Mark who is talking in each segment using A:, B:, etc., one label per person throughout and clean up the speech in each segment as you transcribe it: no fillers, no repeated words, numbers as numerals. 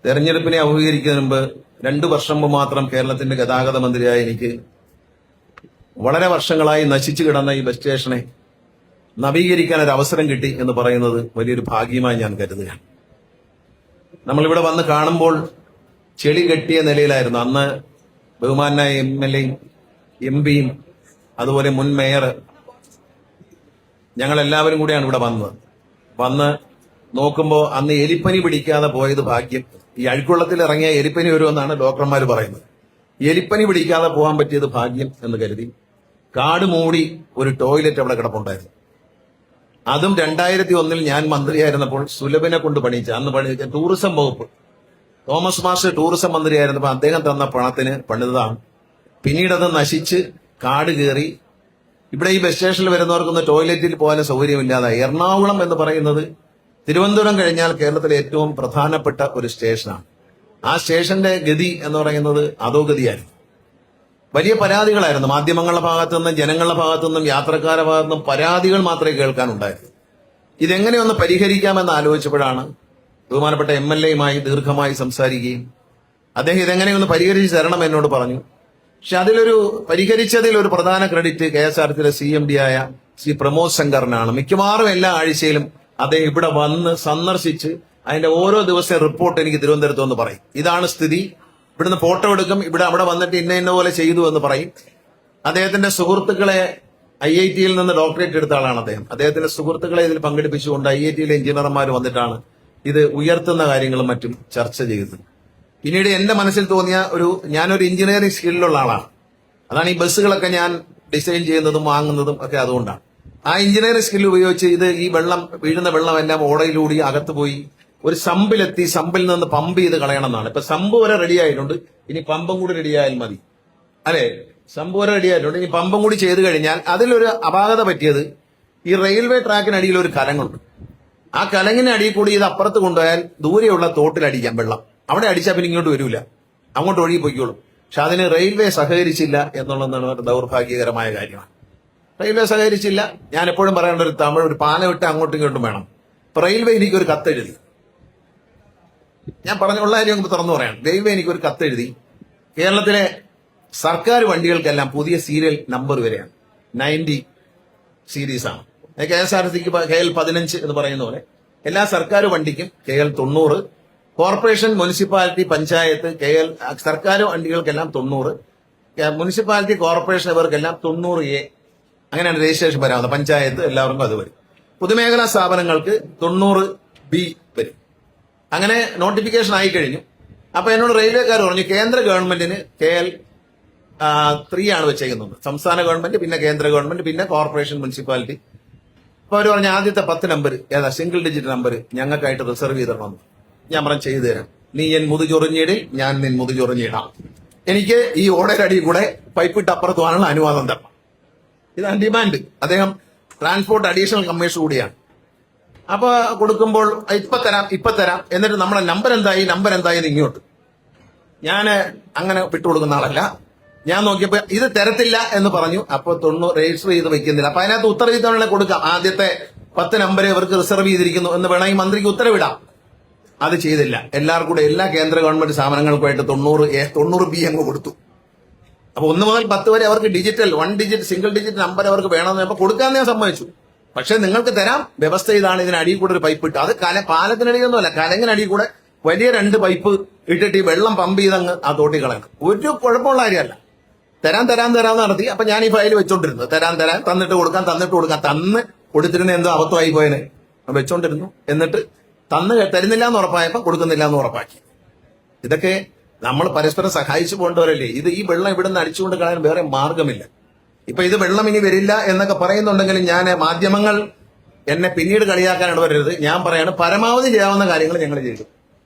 A: തെരഞ്ഞെടുപ്പിനെ അഭിമുഖീകരിക്കുന്നതിന് മുമ്പ് 2 വർഷം മുമ്പ് മാത്രം കേരളത്തിന്റെ ഗതാഗത മന്ത്രിയായ എനിക്ക് വളരെ വർഷങ്ങളായി നശിച്ചു കിടന്ന ഈ ബസ് സ്റ്റേഷനെ നവീകരിക്കാൻ ഒരു അവസരം കിട്ടി എന്ന് പറയുന്നത് വലിയൊരു ഭാഗ്യമായി ഞാൻ കരുതുകയാണ്. നമ്മളിവിടെ വന്ന് കാണുമ്പോൾ ചെളി കെട്ടിയ നിലയിലായിരുന്നു. അന്ന് ബഹുമാനായ MLA യും MP യും അതുപോലെ മുൻ മേയർ ഞങ്ങളെല്ലാവരും കൂടിയാണ് ഇവിടെ വന്ന് നോക്കുമ്പോൾ അന്ന് എലിപ്പനി പിടിക്കാതെ പോയത് ഭാഗ്യം. ഈ അഴുക്കുള്ളത്തിൽ ഇറങ്ങിയ എലിപ്പനി വരുമെന്നാണ് ഡോക്ടർമാർ പറയുന്നത്. എലിപ്പനി പിടിക്കാതെ പോകാൻ പറ്റിയത് ഭാഗ്യം എന്ന് കരുതി കാട് മൂടി ഒരു ടോയ്ലറ്റ് അവിടെ കിടപ്പുണ്ടായിരുന്നു. അതും 2001 ഞാൻ മന്ത്രിയായിരുന്നപ്പോൾ സുലഭിനെ കൊണ്ട് അന്ന് പണിയിച്ച ടൂറിസം വകുപ്പ്, തോമസ് മാസ്റ്റർ ടൂറിസം മന്ത്രിയായിരുന്നപ്പോൾ അദ്ദേഹം തന്ന പണത്തിന് പണിതാണ്. പിന്നീട് അത് നശിച്ച് കാട് കയറി ഇവിടെ ഈ ബസ് സ്റ്റേഷനിൽ വരുന്നവർക്കൊന്ന് ടോയ്ലറ്റിൽ പോകാൻ സൗകര്യമില്ലാതായി. എറണാകുളം എന്ന് പറയുന്നത് തിരുവനന്തപുരം കഴിഞ്ഞാൽ കേരളത്തിലെ ഏറ്റവും പ്രധാനപ്പെട്ട ഒരു സ്റ്റേഷനാണ്. ആ സ്റ്റേഷന്റെ ഗതി എന്ന് പറയുന്നത് അധോഗതിയായിരുന്നു. വലിയ പരാതികളായിരുന്നു മാധ്യമങ്ങളുടെ ഭാഗത്തു നിന്നും ജനങ്ങളുടെ ഭാഗത്തു നിന്നും യാത്രക്കാരുടെ ഭാഗത്തു നിന്നും പരാതികൾ മാത്രമേ കേൾക്കാനുണ്ടായിരുന്നു. ഇതെങ്ങനെയൊന്ന് പരിഹരിക്കാമെന്ന് ആലോചിച്ചപ്പോഴാണ് ബഹുമാനപ്പെട്ട MLA യുമായി ദീർഘമായി സംസാരിക്കുകയും അദ്ദേഹം ഇതെങ്ങനെയൊന്ന് പരിഹരിച്ച് തരണം എന്നോട് പറഞ്ഞു. പക്ഷെ പരിഹരിച്ചതിൽ ഒരു പ്രധാന ക്രെഡിറ്റ് KSRTCയിലെ CMD ആയ ശ്രീ പ്രമോദ് ശങ്കറിനാണ്. മിക്കവാറും എല്ലാ ആഴ്ചയിലും അദ്ദേഹം ഇവിടെ വന്ന് സന്ദർശിച്ച് അതിന്റെ ഓരോ ദിവസത്തെ റിപ്പോർട്ട് എനിക്ക് തിരുവനന്തപുരത്ത് വന്ന് പറയും. ഇതാണ് സ്ഥിതി, ഇവിടുന്ന് ഫോട്ടോ എടുക്കും, അവിടെ വന്നിട്ട് ഇന്ന പോലെ ചെയ്തു എന്ന് പറയും. അദ്ദേഹത്തിന്റെ സുഹൃത്തുക്കളെ IIT-യിൽ നിന്ന് ഡോക്ടറേറ്റ് എടുത്ത ആളാണ് അദ്ദേഹം. അദ്ദേഹത്തിന്റെ സുഹൃത്തുക്കളെ ഇതിൽ പങ്കെടുപ്പിച്ചുകൊണ്ട് IIT-യിലെ എഞ്ചിനീയർമാർ വന്നിട്ടാണ് ഇത് ഉയർത്തുന്ന കാര്യങ്ങളും മറ്റും ചർച്ച ചെയ്തത്. പിന്നീട് എന്റെ മനസ്സിൽ തോന്നിയ ഞാനൊരു എഞ്ചിനീയറിംഗ് സ്കില്ലുള്ള ആളാണ്. അതാണ് ഈ ബസ്സുകളൊക്കെ ഞാൻ ഡിസൈൻ ചെയ്യുന്നതും വാങ്ങുന്നതും ഒക്കെ അതുകൊണ്ടാണ്. ആ എഞ്ചിനീയറിംഗ് സ്കിൽ ഉപയോഗിച്ച് ഈ വീഴുന്ന വെള്ളം എല്ലാം ഓടയിലൂടി അകത്ത് പോയി ഒരു സമ്പിലെത്തി സമ്പിൽ നിന്ന് പമ്പ് ചെയ്ത് കളയണം എന്നാണ്. ഇപ്പൊ സമ്പ് വരെ റെഡി ആയിട്ടുണ്ട്, ഇനി പമ്പും കൂടി റെഡിയായാൽ മതി. അല്ലെ, സമ്പ് വരെ റെഡി ആയിട്ടുണ്ട്, ഇനി പമ്പും കൂടി ചെയ്ത് കഴിഞ്ഞാൽ അതിലൊരു അപാകത പറ്റിയത് ഈ റെയിൽവേ ട്രാക്കിനടിയിൽ ഒരു കലങ്ങുണ്ട്. ആ കലങ്ങിന് അടിയിൽ കൂടി ഇത് അപ്പുറത്ത് കൊണ്ടുപോയാൽ ദൂരെയുള്ള തോട്ടിലടിക്കാം വെള്ളം. അവിടെ അടിച്ചാൽ പിന്നെ ഇങ്ങോട്ട് വരൂല, അങ്ങോട്ട് ഒഴുകി പൊയ്ക്കോളും. പക്ഷെ അതിന് റെയിൽവേ സഹകരിച്ചില്ല എന്നുള്ളതാണ് ഒരു ദൗർഭാഗ്യകരമായ കാര്യമാണ്. റെയിൽവേ സഹകരിച്ചില്ല. ഞാൻ എപ്പോഴും പറയേണ്ട ഒരു പാലം ഇട്ട് അങ്ങോട്ടും ഇങ്ങോട്ടും വേണം. ഇപ്പൊ റെയിൽവേ എനിക്കൊരു കത്തെഴുതി, ഞാൻ പറഞ്ഞുള്ള കാര്യം തുറന്നു പറയാം. റെയിൽവേ എനിക്കൊരു കത്തെഴുതി. കേരളത്തിലെ സർക്കാർ വണ്ടികൾക്കെല്ലാം പുതിയ സീരിയൽ നമ്പർ വരെയാണ്, 90 സീരീസാണ്. KSRTCക്ക് KL 15 എന്ന് പറയുന്ന പോലെ എല്ലാ സർക്കാർ വണ്ടിക്കും KL 90, കോർപ്പറേഷൻ, മുനിസിപ്പാലിറ്റി, പഞ്ചായത്ത്, സർക്കാർ വണ്ടികൾക്കെല്ലാം 90, മുനിസിപ്പാലിറ്റി, കോർപ്പറേഷൻ ഇവർക്കെല്ലാം 90A അങ്ങനെയാണ് രജിസ്ട്രേഷൻ വരാവുന്നത്. പഞ്ചായത്ത് എല്ലാവർക്കും അത് വരും. പൊതുമേഖലാ സ്ഥാപനങ്ങൾക്ക് 90B വരും. അങ്ങനെ നോട്ടിഫിക്കേഷൻ ആയി കഴിഞ്ഞു. അപ്പൊ എന്നോട് റെയിൽവേക്കാർ പറഞ്ഞു കേന്ദ്ര ഗവൺമെന്റിന് KL 3 ആണ് വെച്ചേക്കുന്നത്. സംസ്ഥാന ഗവൺമെന്റ്, പിന്നെ കേന്ദ്ര ഗവൺമെന്റ്, പിന്നെ കോർപ്പറേഷൻ, മുനിസിപ്പാലിറ്റി. അപ്പൊ അവർ പറഞ്ഞു ആദ്യത്തെ 10 നമ്പർ ഏതാ സിംഗിൾ ഡിജിറ്റ് നമ്പർ ഞങ്ങൾക്കായിട്ട് റിസർവ് ചെയ്തിടണം. ഞാൻ പറഞ്ഞു ചെയ്തു തരാം. നീ എൻ മുതുചൊറിഞ്ഞിടിൽ, ഞാൻ നിൻ മുതുചൊറിഞ്ഞിടാം. എനിക്ക് ഈ ഓടരടി കൂടെ പൈപ്പിട്ട് അപ്പുറത്ത് പോകാനുള്ള അനുവാദം തരണം. ഇതാണ് ഡിമാൻഡ്. അദ്ദേഹം ട്രാൻസ്പോർട്ട് അഡീഷണൽ കമ്മീഷൻ കൂടിയാണ്. അപ്പൊ കൊടുക്കുമ്പോൾ ഇപ്പൊ തരാം എന്നിട്ട് നമ്മളെ നമ്പർ എന്തായി ഇങ്ങോട്ട്. ഞാൻ അങ്ങനെ വിട്ടുകൊടുക്കുന്ന ആളല്ല. ഞാൻ നോക്കിയപ്പോ ഇത് തരത്തില്ല എന്ന് പറഞ്ഞു. അപ്പൊ 90 രജിസ്റ്റർ ചെയ്ത് വെക്കുന്നില്ല. അപ്പൊ അതിനകത്ത് ഉത്തരവിധം കൊടുക്കാം, ആദ്യത്തെ 10 നമ്പർ ഇവർക്ക് റിസർവ് ചെയ്തിരിക്കുന്നു എന്ന് വേണമെങ്കിൽ മന്ത്രിക്ക് ഉത്തരവിടാം. അത് ചെയ്തില്ല. എല്ലാവർക്കും എല്ലാ കേന്ദ്ര ഗവൺമെന്റ് സ്ഥാപനങ്ങൾക്കുമായിട്ട് 90B അങ്ങ് കൊടുത്തു. അപ്പൊ 1 മുതൽ 10 വരെ അവർക്ക് digital 1 digit single digit number അവർക്ക് വേണമെന്ന് കൊടുക്കാൻ ഞാൻ സമ്മതിച്ചു. പക്ഷെ നിങ്ങൾക്ക് തരാം, വ്യവസ്ഥ ഇതാണ്, ഇതിനടിയിൽ കൂടെ ഒരു പൈപ്പ് ഇട്ട്, അത് പാലത്തിനടിയൊന്നുമല്ല, കലങ്ങിനടിയിൽ കൂടെ വലിയ 2 പൈപ്പ് ഇട്ടിട്ട് ഈ വെള്ളം പമ്പ് ചെയ്തങ്ങ് ആ തോട്ടി കളയണം. ഒരു കുഴപ്പമുള്ള കാര്യമല്ല. തരാൻ നടത്തി. അപ്പൊ ഞാൻ ഈ ഫയൽ വെച്ചോണ്ടിരുന്നു. തരാൻ തന്നിട്ട് കൊടുക്കാൻ തന്ന് കൊടുത്തിരുന്ന എന്തോ അബദ്ധമായി പോയതിന് വെച്ചോണ്ടിരുന്നു. എന്നിട്ട് തരുന്നില്ല എന്ന് ഉറപ്പായപ്പോ കൊടുക്കുന്നില്ല എന്ന് ഉറപ്പാക്കി. ഇതൊക്കെ നമ്മൾ പരസ്പരം സഹായിച്ചു പോകേണ്ടവരല്ലേ. ഈ വെള്ളം ഇവിടെ നിന്ന് അടിച്ചുകൊണ്ട് കളയാൻ വേറെ മാർഗമില്ല. ഇപ്പൊ ഇത് വെള്ളം ഇനി വരില്ല എന്നൊക്കെ പറയുന്നുണ്ടെങ്കിലും ഞാൻ മാധ്യമങ്ങൾ എന്നെ പിന്നീട് കളിയാക്കാൻ ഇടവരരുത്. ഞാൻ പറയാണ് പരമാവധി ചെയ്യാവുന്ന കാര്യങ്ങൾ ഞങ്ങൾ ചെയ്തു.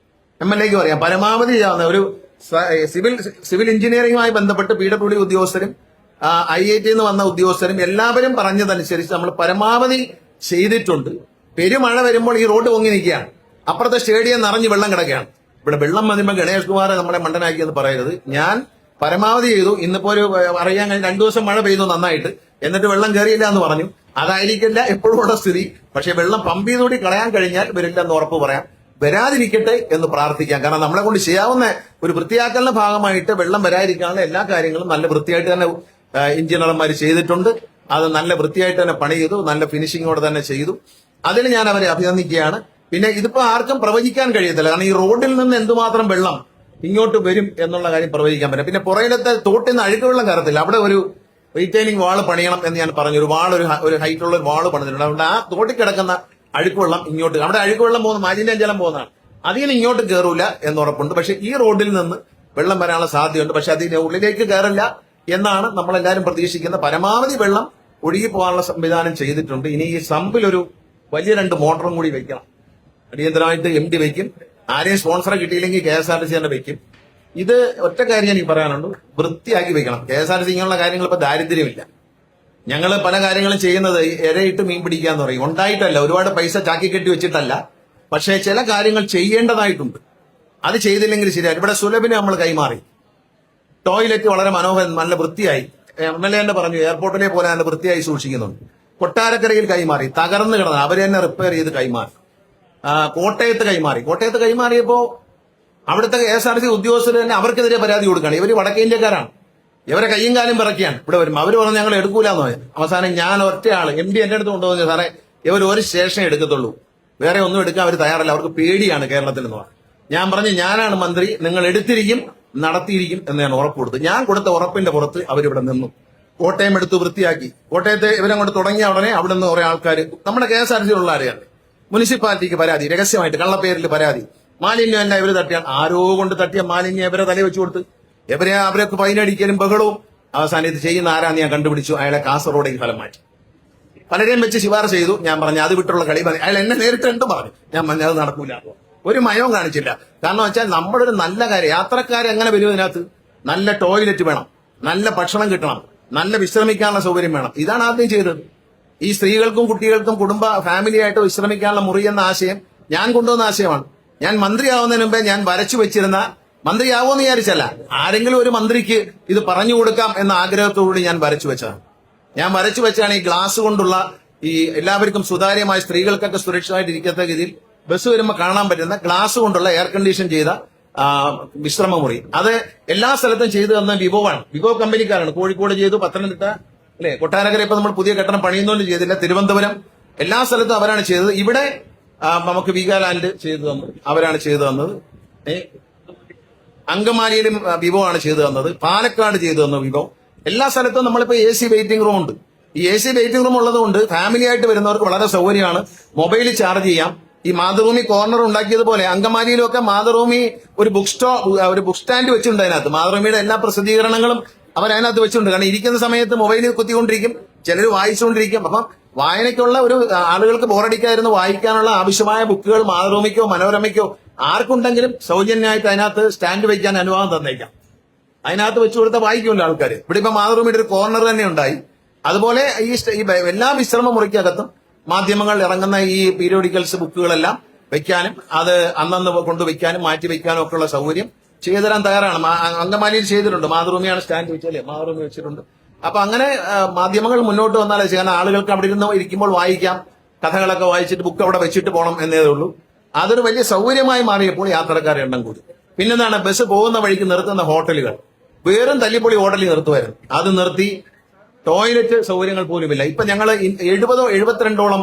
A: MLAക്ക് പറയാം, പരമാവധി ചെയ്യാവുന്ന ഒരു സിവിൽ എഞ്ചിനീയറിംഗുമായി ബന്ധപ്പെട്ട് PWD ഉദ്യോഗസ്ഥരും IIT നിന്ന് വന്ന ഉദ്യോഗസ്ഥരും എല്ലാവരും പറഞ്ഞതനുസരിച്ച് നമ്മൾ പരമാവധി ചെയ്തിട്ടുണ്ട്. പെരുമഴ വരുമ്പോൾ ഈ റോഡ് പൊങ്ങി നിൽക്കുകയാണ്, അപ്പുറത്തെ സ്റ്റേഡിയം നിറഞ്ഞ് വെള്ളം കിടക്കുകയാണ്. ഇവിടെ വെള്ളം വന്നുമ്പോൾ ഗണേഷ് കുമാർ നമ്മളെ മണ്ടനാക്കി എന്ന് പറയരുത്. ഞാൻ പരമാവധി ചെയ്തു. ഇന്നിപ്പോ അറിയാൻ കഴിഞ്ഞ 2 ദിവസം മഴ പെയ്തു നന്നായിട്ട്, എന്നിട്ട് വെള്ളം കയറിയില്ല എന്ന് പറഞ്ഞു. അതായിരിക്കില്ല എപ്പോഴും ഉള്ള സ്ഥിതി. പക്ഷെ വെള്ളം പമ്പ് ചെയ്തുകൂടി കളയാൻ കഴിഞ്ഞാൽ വരില്ല എന്ന് ഉറപ്പ് പറയാം. വരാതിരിക്കട്ടെ എന്ന് പ്രാർത്ഥിക്കാം. കാരണം നമ്മളെ കൊണ്ട് ചെയ്യാവുന്ന ഒരു വൃത്തിയാക്കലിന്റെ ഭാഗമായിട്ട് വെള്ളം വരാതിരിക്കാനുള്ള എല്ലാ കാര്യങ്ങളും നല്ല വൃത്തിയായിട്ട് തന്നെ എഞ്ചിനീയർമാർ ചെയ്തിട്ടുണ്ട്. അത് നല്ല വൃത്തിയായിട്ട് തന്നെ പണി ചെയ്തു, നല്ല ഫിനിഷിങ്ങോടെ തന്നെ ചെയ്തു. അതിന് ഞാൻ അവരെ അഭിനന്ദിക്കുകയാണ്. പിന്നെ ഇതിപ്പോ ആർക്കും പ്രവചിക്കാൻ കഴിയത്തില്ല. കാരണം ഈ റോഡിൽ നിന്ന് എന്തുമാത്രം വെള്ളം ഇങ്ങോട്ട് വരും എന്നുള്ള കാര്യം പ്രവചിക്കാൻ പറ്റില്ല. പിന്നെ പുറയിലത്തെ തോട്ടിൽ നിന്ന് അഴുക്കുവെള്ളം കയറത്തില്ല. അവിടെ ഒരു റീറ്റെയിനിങ് വാള് പണിയണം എന്ന് ഞാൻ പറഞ്ഞു. ഒരു ഹൈറ്റുള്ള ഒരു വാള് പണിതിട്ടുണ്ട്. അതുകൊണ്ട് ആ തോട്ടിൽ കിടക്കുന്ന അഴുക്കുവെള്ളം ഇങ്ങോട്ട്, അവിടെ അഴുക്കുവെള്ളം പോകുന്ന മാലിന്യ ജലം പോകുന്നതാണ്, അതിന് ഇങ്ങോട്ട് കയറൂല എന്ന് ഉറപ്പുണ്ട്. പക്ഷെ ഈ റോഡിൽ നിന്ന് വെള്ളം വരാനുള്ള സാധ്യതയുണ്ട്. പക്ഷെ അതിന്റെ ഉള്ളിലേക്ക് കയറില്ല എന്നാണ് നമ്മളെല്ലാവരും പ്രതീക്ഷിക്കുന്നത്. പരമാവധി വെള്ളം ഒഴുകി പോകാനുള്ള സംവിധാനം ചെയ്തിട്ടുണ്ട്. ഇനി ഈ സമ്പിലൊരു വലിയ 2 മോട്ടറും കൂടി വെക്കണം. അടിയന്തരമായിട്ട് MD വെക്കും. ആരെയും സ്പോൺസറെ കിട്ടിയില്ലെങ്കിൽ KSRTC തന്നെ വെക്കും. ഇത് ഒറ്റ കാര്യം എനിക്ക് പറയാനുണ്ട്, വൃത്തിയാക്കി വെക്കണം. KSRTC ഇങ്ങനെയുള്ള കാര്യങ്ങൾ ഇപ്പൊ ദാരിദ്ര്യമില്ല. ഞങ്ങൾ പല കാര്യങ്ങളും ചെയ്യുന്നത് ഇരയിട്ട് മീൻ പിടിക്കാന്ന് പറയും. ഉണ്ടായിട്ടല്ല, ഒരുപാട് പൈസ ചാക്കി കെട്ടി വെച്ചിട്ടല്ല. പക്ഷേ ചില കാര്യങ്ങൾ ചെയ്യേണ്ടതായിട്ടുണ്ട്. അത് ചെയ്തില്ലെങ്കിൽ ശരിയായി. ഇവിടെ സുലഭിനെ നമ്മൾ കൈമാറി. ടോയ്ലറ്റ് വളരെ മനോഹരം, നല്ല വൃത്തിയായി. MLA തന്നെ പറഞ്ഞു എയർപോർട്ടിലെ പോലെ നല്ല വൃത്തിയായി സൂക്ഷിക്കുന്നുണ്ട്. കൊട്ടാരക്കരയിൽ കൈമാറി, തകർന്നു കിടന്നത് അവര് തന്നെ റിപ്പയർ ചെയ്ത് കൈമാറി. കോട്ടയത്ത് കൈമാറിയപ്പോ അവിടുത്തെ KSRTC ഉദ്യോഗസ്ഥർ തന്നെ അവർക്കെതിരെ പരാതി കൊടുക്കുകയാണ്. ഇവര് വടക്കേ ഇന്ത്യക്കാരാണ്, ഇവരെ കയ്യും കാലും പിറക്കിയാണ് ഇവിടെ വരും. അവര് പറഞ്ഞു ഞങ്ങൾ എടുക്കൂലെന്ന് പറഞ്ഞു. അവസാനം ഞാൻ ഒറ്റയാള് MD എന്റെ അടുത്ത് കൊണ്ടുവന്നു, സാറേ ഇവർ ഒരു സ്റ്റേഷനെ എടുക്കത്തുള്ളൂ, വേറെ ഒന്നും എടുക്കാൻ അവർ തയ്യാറല്ല, അവർക്ക് പേടിയാണ് കേരളത്തിൽ എന്ന് പറഞ്ഞു. ഞാൻ പറഞ്ഞു ഞാനാണ് മന്ത്രി, നിങ്ങൾ എടുത്തിരിക്കും നടത്തിയിരിക്കും എന്ന് ഞാൻ ഉറപ്പ് കൊടുത്തു. ഞാൻ കൊടുത്ത ഉറപ്പിന്റെ പുറത്ത് അവരിവിടെ നിന്നു. കോട്ടയം എടുത്ത് വൃത്തിയാക്കി. കോട്ടയത്തെ ഇവരങ്ങോട്ട് തുടങ്ങിയ ഉടനെ അവിടെ നിന്ന് കുറെ ആൾക്കാർ, നമ്മുടെ KSRTC-യിലുള്ള ആരെയാണ്, മുനിസിപ്പാലിറ്റിക്ക് പരാതി, രഹസ്യമായിട്ട് കള്ളപ്പേരിൽ പരാതി. മാലിന്യം എല്ലാം ഇവര് തട്ടിയാൽ, ആരോ കൊണ്ട് തട്ടിയ മാലിന്യം ഇവരെ തലയിൽ വെച്ചു കൊടുത്ത് അവരൊക്കെ ഫൈനടിക്കലും ബഹളവും. അവസാനം ഇത് ചെയ്യുന്ന ആരാന്ന് ഞാൻ കണ്ടുപിടിച്ചു. അയാളെ കാസർഗോഡേക്ക് ഫലം മാറ്റി. പലരെയും വെച്ച് ശുപാർശ ചെയ്തു. ഞാൻ പറഞ്ഞു അത് വിട്ടുള്ള കളി മതി. അയാൾ എന്നെ നേരിട്ട് എന്തും പറഞ്ഞു. ഞാൻ പറഞ്ഞു അത് നടക്കൂല. ഒരു മയവും കാണിച്ചില്ല. കാരണം വെച്ചാൽ നമ്മുടെ ഒരു നല്ല കാര്യം, യാത്രക്കാർ എങ്ങനെ വരും ഇതിനകത്ത്? നല്ല ടോയ്ലറ്റ് വേണം, നല്ല ഭക്ഷണം കിട്ടണം, നല്ല വിശ്രമിക്കാനുള്ള സൗകര്യം വേണം. ഇതാണ് ആദ്യം ചെയ്തത്. ഈ സ്ത്രീകൾക്കും കുട്ടികൾക്കും ഫാമിലിയായിട്ട് വിശ്രമിക്കാനുള്ള മുറി എന്ന ആശയം ഞാൻ കൊണ്ടുവന്ന ആശയമാണ്. ഞാൻ മന്ത്രിയാവുന്നതിന് മുമ്പേ ഞാൻ വരച്ചു വെച്ചിരുന്ന, മന്ത്രിയാവുമെന്ന് വിചാരിച്ചല്ല, ആരെങ്കിലും ഒരു മന്ത്രിക്ക് ഇത് പറഞ്ഞു കൊടുക്കാം എന്ന ആഗ്രഹത്തോടുകൂടി ഞാൻ വരച്ചു വെച്ചതാണ്. ഞാൻ വരച്ചു വെച്ചാണ് ഈ ഗ്ലാസ് കൊണ്ടുള്ള, ഈ എല്ലാവർക്കും സുതാര്യമായി സ്ത്രീകൾക്കൊക്കെ സുരക്ഷിതമായിട്ട് ഇരിക്കത്തക്ക രീതിയിൽ ബസ് വരുമ്പോൾ കാണാൻ പറ്റുന്ന ഗ്ലാസ് കൊണ്ടുള്ള എയർ കണ്ടീഷൻ ചെയ്ത വിശ്രമമുറി. അത് എല്ലാ സ്ഥലത്തും ചെയ്തു തന്ന വിവോവാണ്. വിവോ കമ്പനിക്കാരാണ്. കോഴിക്കോട് ചെയ്തു, പത്തനംതിട്ട, അല്ലെ, കൊട്ടാരക്കര ഇപ്പൊ നമ്മൾ പുതിയ കെട്ടിടം പണിയുന്നോണ്ട് ചെയ്തില്ല, തിരുവനന്തപുരം, എല്ലാ സ്ഥലത്തും അവരാണ് ചെയ്തത്. ഇവിടെ നമുക്ക് വീഗാലാൻഡ് ചെയ്തു തന്നു, അവരാണ് ചെയ്തു തന്നത്. അങ്കമാലിയിലും വിവോ ആണ് ചെയ്തു തന്നത്, പാലക്കാട് ചെയ്തു തന്നു വിവോ. എല്ലാ സ്ഥലത്തും നമ്മളിപ്പോ AC വെയിറ്റിംഗ് റൂം ഉണ്ട്. ഈ AC വെയിറ്റിംഗ് റൂം ഉള്ളത് കൊണ്ട് ഫാമിലി ആയിട്ട് വരുന്നവർക്ക് വളരെ സൗകര്യമാണ്. മൊബൈൽ ചാർജ് ചെയ്യാം. ഈ മാതൃഭൂമി കോർണർ ഉണ്ടാക്കിയതുപോലെ അങ്കമാലിയിലൊക്കെ മാതൃഭൂമി ഒരു ബുക്ക് സ്റ്റാൻഡ് വെച്ചിട്ടുണ്ട്. അതിനകത്ത് മാതൃഭൂമിയുടെ എല്ലാ പ്രസിദ്ധീകരണങ്ങളും അവരതിനകത്ത് വെച്ചിട്ടുണ്ട്. കാരണം ഇരിക്കുന്ന സമയത്ത് മൊബൈലിൽ കുത്തിക്കൊണ്ടിരിക്കും, ചിലർ വായിച്ചുകൊണ്ടിരിക്കും. അപ്പം വായനയ്ക്കുള്ള ഒരു ആളുകൾക്ക് ബോറടിക്കാതിരുന്ന് വായിക്കാനുള്ള ആവശ്യമായ ബുക്കുകൾ മാതൃഭൂമിക്കോ മനോരമയ്ക്കോ ആർക്കുണ്ടെങ്കിലും സൗജന്യമായിട്ട് അതിനകത്ത് സ്റ്റാൻഡ് വയ്ക്കാൻ അനുവാദം തന്നേക്കാം. അതിനകത്ത് വെച്ചു കൊടുത്ത വായിക്കുമല്ലോ ആൾക്കാർ. ഇവിടെ ഇപ്പൊ മാതൃഭൂമിയുടെ ഒരു കോർണർ തന്നെ ഉണ്ടായി. അതുപോലെ ഈ എല്ലാ വിശ്രമ മുറിക്കകത്തും മാധ്യമങ്ങൾ ഇറങ്ങുന്ന ഈ പീരിയോഡിക്കൽസ് ബുക്കുകളെല്ലാം വെക്കാനും അത് അന്നന്ന് കൊണ്ടുവയ്ക്കാനും മാറ്റി വെക്കാനും ഒക്കെ ഉള്ള സൗകര്യം ചെയ്തു തരാൻ തയ്യാറാണ്. അങ്കമാലിയിൽ ചെയ്തിട്ടുണ്ട്. മാതൃഭൂമിയാണ് സ്റ്റാൻഡ് വെച്ചല്ലേ, മാതൃഭൂമി വെച്ചിട്ടുണ്ട്. അപ്പൊ അങ്ങനെ മാധ്യമങ്ങൾ മുന്നോട്ട് വന്നാലേ ചെയ്യാൻ, ആളുകൾക്ക് അവിടെ ഇരുന്ന് ഇരിക്കുമ്പോൾ വായിക്കാം, കഥകളൊക്കെ വായിച്ചിട്ട് ബുക്ക് അവിടെ വെച്ചിട്ട് പോകണം എന്നേ ഉള്ളൂ. അതൊരു വലിയ സൗകര്യമായി മാറിയപ്പോൾ യാത്രക്കാരുടെ എണ്ണം കൂടി. പിന്നെന്താണ്, ബസ് പോകുന്ന വഴിക്ക് നിർത്തുന്ന ഹോട്ടലുകൾ വേറും തല്ലിപ്പൊളി ഹോട്ടലിൽ നിർത്തുമായിരുന്നു. അത് നിർത്തി. ടോയ്ലറ്റ് സൗകര്യങ്ങൾ പോലുമില്ല. ഇപ്പൊ ഞങ്ങൾ 72ഓളം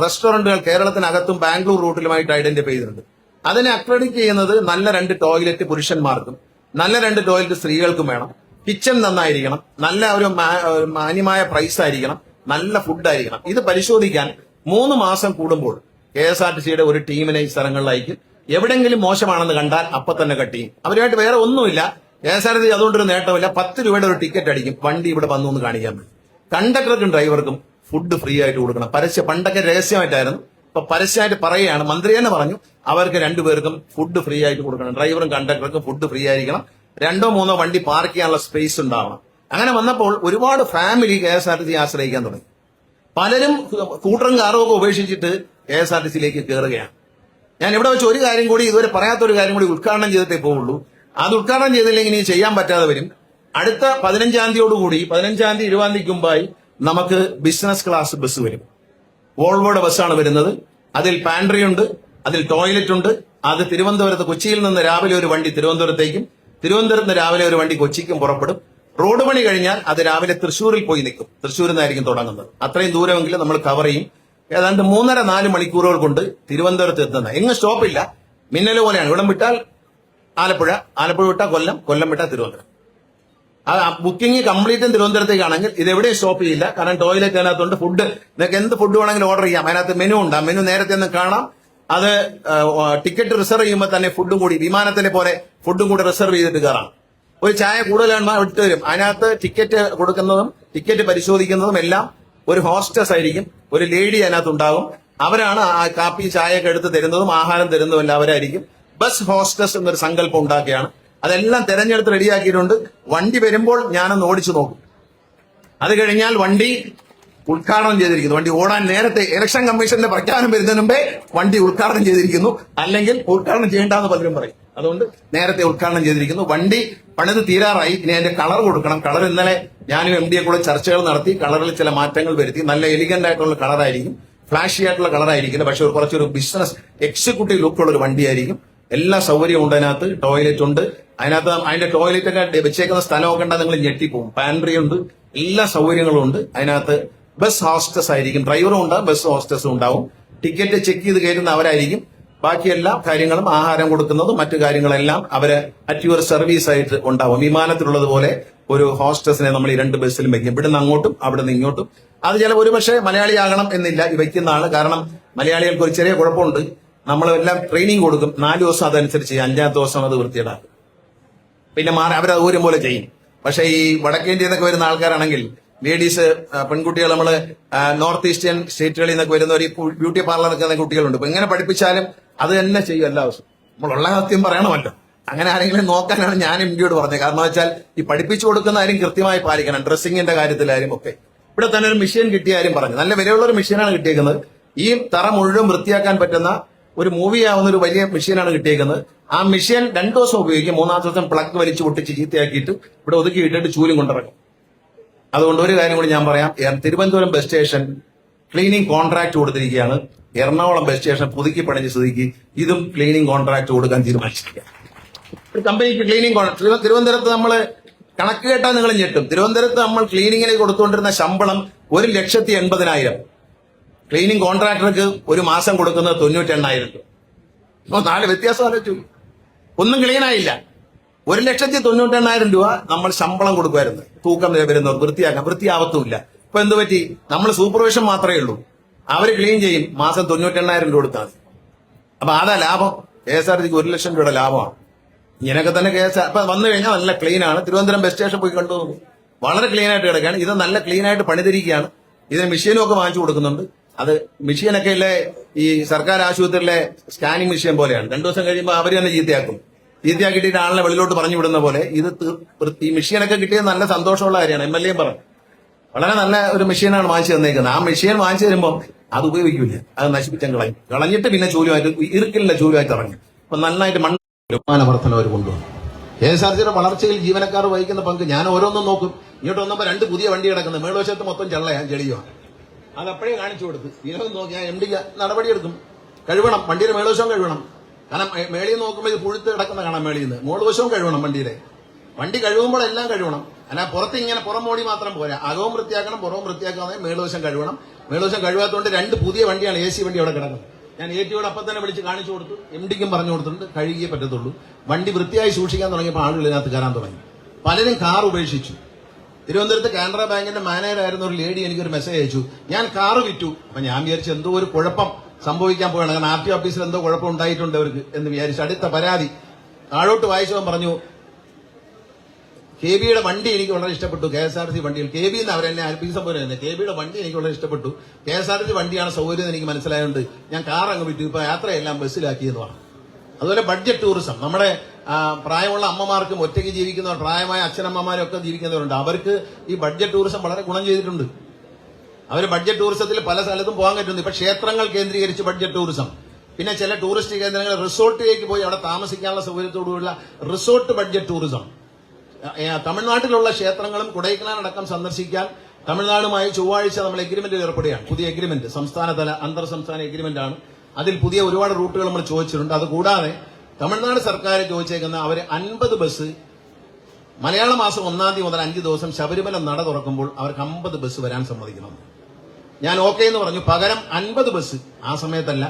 A: റെസ്റ്റോറന്റുകൾ കേരളത്തിനകത്തും ബാംഗ്ലൂർ റൂട്ടിലുമായിട്ട് ഐഡന്റിഫൈ ചെയ്തിട്ടുണ്ട്. അതിനെ അക്രഡിറ്റ് ചെയ്യുന്നത് നല്ല 2 ടോയ്ലറ്റ് പുരുഷന്മാർക്കും നല്ല 2 ടോയ്ലറ്റ് സ്ത്രീകൾക്കും വേണം. കിച്ചൺ നന്നായിരിക്കണം, നല്ല ഒരു മാന്യമായ പ്രൈസ് ആയിരിക്കണം, നല്ല ഫുഡ് ആയിരിക്കണം. ഇത് പരിശോധിക്കാൻ 3 മാസം കൂടുമ്പോൾ KSRTC-യുടെ ഒരു ടീമിനെ ഈ സ്ഥലങ്ങളിൽ അയക്കും. എവിടെങ്കിലും മോശമാണെന്ന് കണ്ടാൽ അപ്പൊ തന്നെ കട്ട് ചെയ്യും. അവരുമായിട്ട് വേറെ ഒന്നുമില്ല. KSRTC അതുകൊണ്ടൊരു നേട്ടമില്ല. 10 രൂപയുടെ ഒരു ടിക്കറ്റ് അടിക്കും, വണ്ടി ഇവിടെ വന്നു എന്ന് കാണിക്കാൻ വേണ്ടി. കണ്ടക്ടർക്കും ഡ്രൈവർക്കും ഫുഡ് ഫ്രീ ആയിട്ട് കൊടുക്കണം. പണ്ടൊക്കെ രഹസ്യമായിട്ടായിരുന്നു, ഇപ്പൊ പരസ്യമായിട്ട് പറയുകയാണ്. മന്ത്രി തന്നെ പറഞ്ഞു അവർക്ക് 2 പേർക്കും ഫുഡ് ഫ്രീ ആയിട്ട് കൊടുക്കണം. ഡ്രൈവറും കണ്ടക്ടർക്കും ഫുഡ് ഫ്രീ ആയിരിക്കണം. 2 3 വണ്ടി പാർക്ക് ചെയ്യാനുള്ള സ്പേസ് ഉണ്ടാവണം. അങ്ങനെ വന്നപ്പോൾ ഒരുപാട് ഫാമിലി KSRTC ആശ്രയിക്കാൻ തുടങ്ങി. പലരും സ്കൂട്ടറും കാറും ഒക്കെ ഉപേക്ഷിച്ചിട്ട് KSRTC-യിലേക്ക് കയറുകയാണ്. ഞാൻ ഇവിടെ വെച്ച് ഒരു കാര്യം കൂടി, ഇതുവരെ പറയാത്തൊരു കാര്യം കൂടി ഉദ്ഘാടനം ചെയ്തിട്ടേ പോവുള്ളൂ. അത് ഉദ്ഘാടനം ചെയ്തില്ലെങ്കിൽ ഇനി ചെയ്യാൻ പറ്റാതെ വരും. അടുത്ത 15-ാം തീയതിയോടുകൂടി, 15-ാം തീയതി 20-ാം തീയതിക്ക് മുമ്പായി നമുക്ക് ബിസിനസ് ക്ലാസ് ബസ് വരും. വോൾവോയുടെ ബസ്സാണ് വരുന്നത്. അതിൽ പാൻട്രി ഉണ്ട്, അതിൽ ടോയ്ലറ്റ് ഉണ്ട്. അത് തിരുവനന്തപുരത്ത് കൊച്ചിയിൽ നിന്ന് രാവിലെ ഒരു വണ്ടി തിരുവനന്തപുരത്തേക്കും തിരുവനന്തപുരത്ത് നിന്ന് രാവിലെ ഒരു വണ്ടി കൊച്ചിക്കും പുറപ്പെടും. റോഡ് പണി കഴിഞ്ഞാൽ അത് രാവിലെ തൃശ്ശൂരിൽ പോയി നിൽക്കും. തൃശ്ശൂരിൽ നിന്നായിരിക്കും തുടങ്ങുന്നത്. അത്രയും ദൂരമെങ്കിലും നമ്മൾ കവർ ചെയ്യും. ഏതാണ്ട് 3.5-4 മണിക്കൂറുകൾ കൊണ്ട് തിരുവനന്തപുരത്ത് എത്തുന്ന എങ്ങും സ്റ്റോപ്പില്ല. മിന്നൽ പോലെയാണ്. ഇവിടം വിട്ടാൽ ആലപ്പുഴ, ആലപ്പുഴ വിട്ടാൽ കൊല്ലം, കൊല്ലം വിട്ടാൽ തിരുവനന്തപുരം. ആ ബുക്കിംഗ് കംപ്ലീറ്റും തിരുവനന്തപുരത്തേക്കാണെങ്കിൽ ഇത് എവിടെയും സ്റ്റോപ്പ് ചെയ്യില്ല. കാരണം ടോയ്ലറ്റ് അതിനകത്തുണ്ട്. ഫുഡ് നിങ്ങൾക്ക് എന്ത് ഫുഡ് വേണമെങ്കിലും ഓർഡർ ചെയ്യാം. അതിനകത്ത് മെനു ഉണ്ട്. ആ മെനു നേരത്തെ ഒന്ന് കാണാം. അത് ടിക്കറ്റ് റിസർവ് ചെയ്യുമ്പോൾ തന്നെ ഫുഡും കൂടി വിമാനത്തിലെ പോലെ ഫുഡും കൂടി റിസർവ് ചെയ്തിട്ട് കയറാം. ഒരു ചായ കൂടുതലാണ് വിട്ടു തരും. അതിനകത്ത് ടിക്കറ്റ് കൊടുക്കുന്നതും ടിക്കറ്റ് പരിശോധിക്കുന്നതും എല്ലാം ഒരു ഹോസ്റ്റസ് ആയിരിക്കും. ഒരു ലേഡി അതിനകത്ത് ഉണ്ടാകും. അവരാണ് ആ കാപ്പി ചായയൊക്കെ എടുത്ത് തരുന്നതും ആഹാരം തരുന്നതും എല്ലാം അവരായിരിക്കും. ബസ് ഹോസ്റ്റസ് എന്നൊരു സങ്കല്പം ഉണ്ടാക്കിയാണ്. അതെല്ലാം തെരഞ്ഞെടുത്ത് റെഡിയാക്കിയിട്ടുണ്ട്. വണ്ടി വരുമ്പോൾ ഞാനൊന്ന് ഓടിച്ചു നോക്കും. അത് കഴിഞ്ഞാൽ വണ്ടി ഉദ്ഘാടനം ചെയ്തിരിക്കുന്നു. വണ്ടി ഓടാൻ നേരത്തെ ഇലക്ഷൻ കമ്മീഷന്റെ പ്രഖ്യാപനം വരുന്നതിന് മുമ്പേ വണ്ടി ഉദ്ഘാടനം ചെയ്തിരിക്കുന്നു. അല്ലെങ്കിൽ ഉദ്ഘാടനം ചെയ്യേണ്ടെന്ന് പലരും പറയും. അതുകൊണ്ട് നേരത്തെ ഉദ്ഘാടനം ചെയ്തിരിക്കുന്നു. വണ്ടി പണിത് തീരാറായി. ഇനി അതിന്റെ കളർ കൊടുക്കണം. കളർ ഇന്നലെ ഞാനും MD കൂടെ ചർച്ചകൾ നടത്തി. കളറിൽ ചില മാറ്റങ്ങൾ വരുത്തി. നല്ല എലിഗന്റ് ആയിട്ടുള്ള കളറായിരിക്കും. ഫ്ലാഷി ആയിട്ടുള്ള കളറായിരിക്കില്ല. പക്ഷെ കുറച്ചൊരു ബിസിനസ് എക്സിക്യൂട്ടീവ് ലുക്കുള്ള ഒരു വണ്ടിയായിരിക്കും. എല്ലാ സൗകര്യവും ഉണ്ട്. അതിനകത്ത് ടോയ്ലറ്റ് ഉണ്ട്. അതിനകത്ത് അതിന്റെ ടോയ്ലറ്റ് ഒക്കെ വെച്ചേക്കുന്ന സ്ഥലമൊക്കെ ഉണ്ടെങ്കിൽ നിങ്ങൾ ഞെട്ടിപ്പോവും. പാൻട്രി ഉണ്ട്. എല്ലാ സൗകര്യങ്ങളും ഉണ്ട്. അതിനകത്ത് ബസ് ഹോസ്റ്റസ് ആയിരിക്കും. ഡ്രൈവറും ഉണ്ടാവും, ബസ് ഹോസ്റ്റസും ഉണ്ടാവും. ടിക്കറ്റ് ചെക്ക് ചെയ്ത് കയറ്റുന്ന അവരായിരിക്കും. ബാക്കി എല്ലാ കാര്യങ്ങളും ആഹാരം കൊടുക്കുന്നതും മറ്റു കാര്യങ്ങളെല്ലാം അവര് അറ്റ് യുവർ സർവീസ് ആയിട്ട് ഉണ്ടാവും. വിമാനത്തിലുള്ളതുപോലെ ഒരു ഹോസ്റ്റസിനെ നമ്മൾ ഈ 2 ബസ്സിലും വെക്കും. ഇവിടുന്ന് അങ്ങോട്ടും അവിടുന്ന് ഇങ്ങോട്ടും. അത് ചില ഒരുപക്ഷെ മലയാളിയാകണം എന്നില്ല ഈ വയ്ക്കുന്ന ആള്. കാരണം മലയാളികൾക്ക് ഒരു ചെറിയ കുഴപ്പമുണ്ട്. നമ്മളെല്ലാം ട്രെയിനിങ് കൊടുക്കും. 4 ദിവസം അതനുസരിച്ച് 5ാമത്തെ ദിവസം അത് വൃത്തിയിടാക്കും. പിന്നെ അവരത് ഊരും പോലെ ചെയ്യും. പക്ഷെ ഈ വടക്കേന്ത്യയിൽ നിന്നൊക്കെ വരുന്ന ആൾക്കാരാണെങ്കിൽ ലേഡീസ്, പെൺകുട്ടികൾ, നമ്മള് നോർത്ത് ഈസ്റ്റേൺ സ്റ്റേറ്റുകളിൽ നിന്നൊക്കെ വരുന്ന ഒരു ബ്യൂട്ടി പാർലർ നിൽക്കുന്ന കുട്ടികളുണ്ട്. ഇപ്പൊ എങ്ങനെ പഠിപ്പിച്ചാലും അത് തന്നെ ചെയ്യും എല്ലാ ദിവസവും. നമ്മളുള്ള സത്യം പറയണമല്ലോ. അങ്ങനെ ആരെങ്കിലും നോക്കാനാണ് ഞാൻ MDയോട് പറഞ്ഞത്. കാരണം വെച്ചാൽ ഈ പഠിപ്പിച്ചു കൊടുക്കുന്ന കാര്യം കൃത്യമായി പാലിക്കണം. ഡ്രസ്സിങ്ങിന്റെ കാര്യത്തിലായാലും ഒക്കെ. ഇവിടെ തന്നെ ഒരു മെഷീൻ കിട്ടിയാലും പറഞ്ഞു. നല്ല വിലയുള്ള ഒരു മെഷീനാണ് കിട്ടിയേക്കുന്നത്. ഈ തറ മുഴുവൻ വൃത്തിയാക്കാൻ പറ്റുന്ന ഒരു മൂവി ആവുന്ന ഒരു വലിയ മെഷീനാണ് കിട്ടിയേക്കുന്നത്. ആ മെഷീൻ 2 ദിവസം ഉപയോഗിക്കും. 3ാമത്തെ ദിവസം പ്ലഗ് വലിച്ചു പൊട്ടിച്ച് ചീത്തയാക്കിയിട്ട് ഇവിടെ ഒതുക്കി ഇട്ടിട്ട് ചൂലും കൊണ്ടിറങ്ങും. അതുകൊണ്ട് ഒരു കാര്യം കൂടി ഞാൻ പറയാം. Thiruvananthapuram bus station cleaning contract കൊടുത്തിരിക്കുകയാണ്. എറണാകുളം ബസ് സ്റ്റേഷൻ പുതുക്കി പണിഞ്ഞ സ്ഥിതിക്ക് ഇതും ക്ലീനിങ് കോൺട്രാക്ട് കൊടുക്കാൻ തീരുമാനിച്ചിരിക്കുകയാണ്. കമ്പനിക്ക് ക്ലീനിങ് തിരുവനന്തപുരത്ത് നമ്മൾ കണക്ക് കേട്ടാൽ നിങ്ങൾ ഞെട്ടും. തിരുവനന്തപുരത്ത് നമ്മൾ ക്ലീനിങ്ങിന് കൊടുത്തുകൊണ്ടിരുന്ന ശമ്പളം 1,80,000. ക്ലീനിങ് കോൺട്രാക്ടർക്ക് ഒരു മാസം കൊടുക്കുന്നത് 98,000 രൂപ. 4 വ്യത്യാസം ആലോചിച്ചു. ഒന്നും ക്ലീനായില്ല. 1,98,000 രൂപ നമ്മൾ ശമ്പളം കൊടുക്കുമായിരുന്നു. തൂക്കം വരുന്നവർ വൃത്തിയാവത്തുമില്ല. ഇപ്പൊ എന്ത് പറ്റി? നമ്മൾ സൂപ്പർവിഷൻ മാത്രമേ ഉള്ളൂ. അവര് ക്ലീൻ ചെയ്യും. മാസം 98,000 രൂപ കൊടുത്താൽ മതി. അപ്പൊ അതാ ലാഭം. KSRTC 1 ലക്ഷം രൂപയുടെ ലാഭമാണ്. ഇങ്ങനെയൊക്കെ തന്നെ അപ്പൊ വന്നു കഴിഞ്ഞാൽ നല്ല ക്ലീൻ ആണ്. തിരുവനന്തപുരം ബസ് സ്റ്റേഷൻ പോയി കണ്ടു നോക്കും. വളരെ ക്ലീൻ ആയിട്ട് കിടക്കുകയാണ്. ഇത് നല്ല ക്ലീൻ ആയിട്ട് പണിതിരിക്കുകയാണ്. ഇതിന് മെഷീനും ഒക്കെ വാങ്ങിച്ചു കൊടുക്കുന്നുണ്ട്. അത് മെഷീനൊക്കെ ഇല്ലേ ഈ സർക്കാർ ആശുപത്രിയിലെ സ്കാനിങ് മെഷീൻ പോലെയാണ്. 2 ദിവസം കഴിയുമ്പോൾ അവർ തന്നെ ചീത്തയാക്കും. ചീത്തയാക്കിയിട്ട് ആളിനെ വെളിയിലോട്ട് പറഞ്ഞു വിടുന്ന പോലെ. ഇത് ഈ മെഷീനൊക്കെ കിട്ടിയത് നല്ല സന്തോഷമുള്ള കാര്യമാണ്. MLA പറഞ്ഞു വളരെ നല്ല ഒരു മെഷീനാണ് വാങ്ങിച്ചു തന്നേക്കുന്നത്. ആ മെഷീൻ വാങ്ങിച്ചു തരുമ്പോൾ അത് ഉപയോഗിക്കില്ല. അത് നശിപ്പിച്ചാൽ കളഞ്ഞിട്ട് പിന്നെ ചൂലുമായിട്ട് ഇറുക്കില്ല ചൂലുമായിട്ട് ഇറങ്ങി. അപ്പൊ നന്നായിട്ട് വരുമാന വർധന അവർ കൊണ്ടുവന്നു. KSRTCയുടെ വളർച്ചയിൽ ജീവനക്കാർ വഹിക്കുന്ന പങ്ക് ഞാൻ ഓരോന്നും നോക്കും. ഇങ്ങോട്ട് വന്നപ്പോൾ 2 പുതിയ വണ്ടി കിടക്കുന്നത്. മേളുവശത്ത് മൊത്തം ചെളിയുമാണ്. അതപ്പോഴേ കാണിച്ചു കൊടുത്ത് വിനോദം നോക്കി ഞാൻ MD നടപടിയെടുക്കും. കഴുകണം. വണ്ടിയുടെ മേളുവശവും കഴുകണം. കാരണം മേളിൽ നോക്കുമ്പോൾ ഇത് പുഴുത്ത് കിടക്കുന്ന കാണാം. മേളിൽ നിന്ന് മുകൾവശവും കഴുകണം. വണ്ടി കഴുകുമ്പോൾ എല്ലാം കഴുകണം. അല്ല പുറത്ത് ഇങ്ങനെ പുറം മോടി മാത്രം പോരാ. അകവും വൃത്തിയാക്കണം, പുറവും വൃത്തിയാക്കാതെ മേളുവശം കഴുകണം. മേളുവശം കഴുകാത്തതുകൊണ്ട് 2 പുതിയ വണ്ടിയാണ് AC വണ്ടി അവിടെ കിടക്കുന്നത്. ഞാൻ ATയോട് അപ്പം തന്നെ വിളിച്ച് കാണിച്ചു കൊടുത്തു. MDക്കും പറഞ്ഞു കൊടുത്തിട്ടുണ്ട്. കഴുകിയേ പറ്റത്തുള്ളൂ. വണ്ടി വൃത്തിയായി സൂക്ഷിക്കാൻ തുടങ്ങിയപ്പോൾ ആളുകൾ ഇതിനകത്ത് കയറാൻ തുടങ്ങി. പലരും കാർ ഉപേക്ഷിച്ചു. തിരുവനന്തപുരത്ത് കാനറ ബാങ്കിന്റെ മാനേജറായിരുന്ന ഒരു ലേഡി എനിക്കൊരു മെസ്സേജ് അയച്ചു. ഞാൻ കാറ് വിറ്റു. അപ്പൊ ഞാൻ വിചാരിച്ചു എന്തോ ഒരു കുഴപ്പം സംഭവിക്കാൻ പോവുകയാണ്. കാരണം RTO ഓഫീസിൽ എന്തോ കുഴപ്പം ഉണ്ടായിട്ടുണ്ട് അവർക്ക് എന്ന് വിചാരിച്ചു. അടുത്ത പരാതി താഴോട്ട് വായിച്ചവൻ പറഞ്ഞു, KB-യുടെ വണ്ടി എനിക്ക് വളരെ ഇഷ്ടപ്പെട്ടു. KSRTC വണ്ടിയിൽ KB എന്ന് അവരെന്നെ അഭിസംബോധന ചെയ്യുന്നത്. KB-യുടെ വണ്ടി എനിക്ക് വളരെ ഇഷ്ടപ്പെട്ടു. KSRTC വണ്ടിയാണ് സൗകര്യം എന്ന് എനിക്ക് മനസ്സിലായതുകൊണ്ട് ഞാൻ കാർ അങ്ങ് വിറ്റു. ഇപ്പൊ യാത്രയെല്ലാം ബസ്സിലാക്കിയെന്ന് പറഞ്ഞു. അതുപോലെ ബഡ്ജറ്റ് ടൂറിസം. നമ്മുടെ പ്രായമുള്ള അമ്മമാർക്കും ഒറ്റയ്ക്ക് ജീവിക്കുന്നവർ, പ്രായമായ അച്ഛനമ്മമാരും ഒക്കെ ജീവിക്കുന്നവരുണ്ട്. അവർക്ക് ഈ ബഡ്ജറ്റ് ടൂറിസം വളരെ ഗുണം ചെയ്തിട്ടുണ്ട്. അവർ ബഡ്ജറ്റ് ടൂറിസത്തിൽ പല സ്ഥലത്തും പോകാൻ പറ്റുന്നു. ഇപ്പൊ ക്ഷേത്രങ്ങൾ കേന്ദ്രീകരിച്ച് ബഡ്ജറ്റ് ടൂറിസം. പിന്നെ ചില ടൂറിസ്റ്റ് കേന്ദ്രങ്ങൾ റിസോർട്ടിലേക്ക് പോയി അവിടെ താമസിക്കാനുള്ള സൗകര്യത്തോടുള്ള റിസോർട്ട് ബഡ്ജറ്റ് ടൂറിസം. തമിഴ്നാട്ടിലുള്ള ക്ഷേത്രങ്ങളും കൊടൈക്കനാലടക്കം സന്ദർശിക്കാൻ തമിഴ്നാടുമായി ചൊവ്വാഴ്ച നമ്മൾ എഗ്രിമെന്റിൽ ഏർപ്പെടുകയാണ്. പുതിയ എഗ്രിമെന്റ്, സംസ്ഥാനതല അന്തർ സംസ്ഥാന എഗ്രിമെന്റ് ആണ്. അതിൽ പുതിയ ഒരുപാട് റൂട്ടുകൾ നമ്മൾ ചോദിച്ചിട്ടുണ്ട്. അതുകൂടാതെ തമിഴ്നാട് സർക്കാർ ചോദിച്ചേക്കുന്ന അവർ 50 ബസ് മലയാള മാസം 1-ാം തീയതി മുതൽ 5 ദിവസം ശബരിമല നട തുറക്കുമ്പോൾ അവർക്ക് 50 ബസ് വരാൻ സമ്മതിക്കണം. ഞാൻ ഓക്കെ എന്ന് പറഞ്ഞു. പകരം 50 ബസ് ആ സമയത്തല്ല,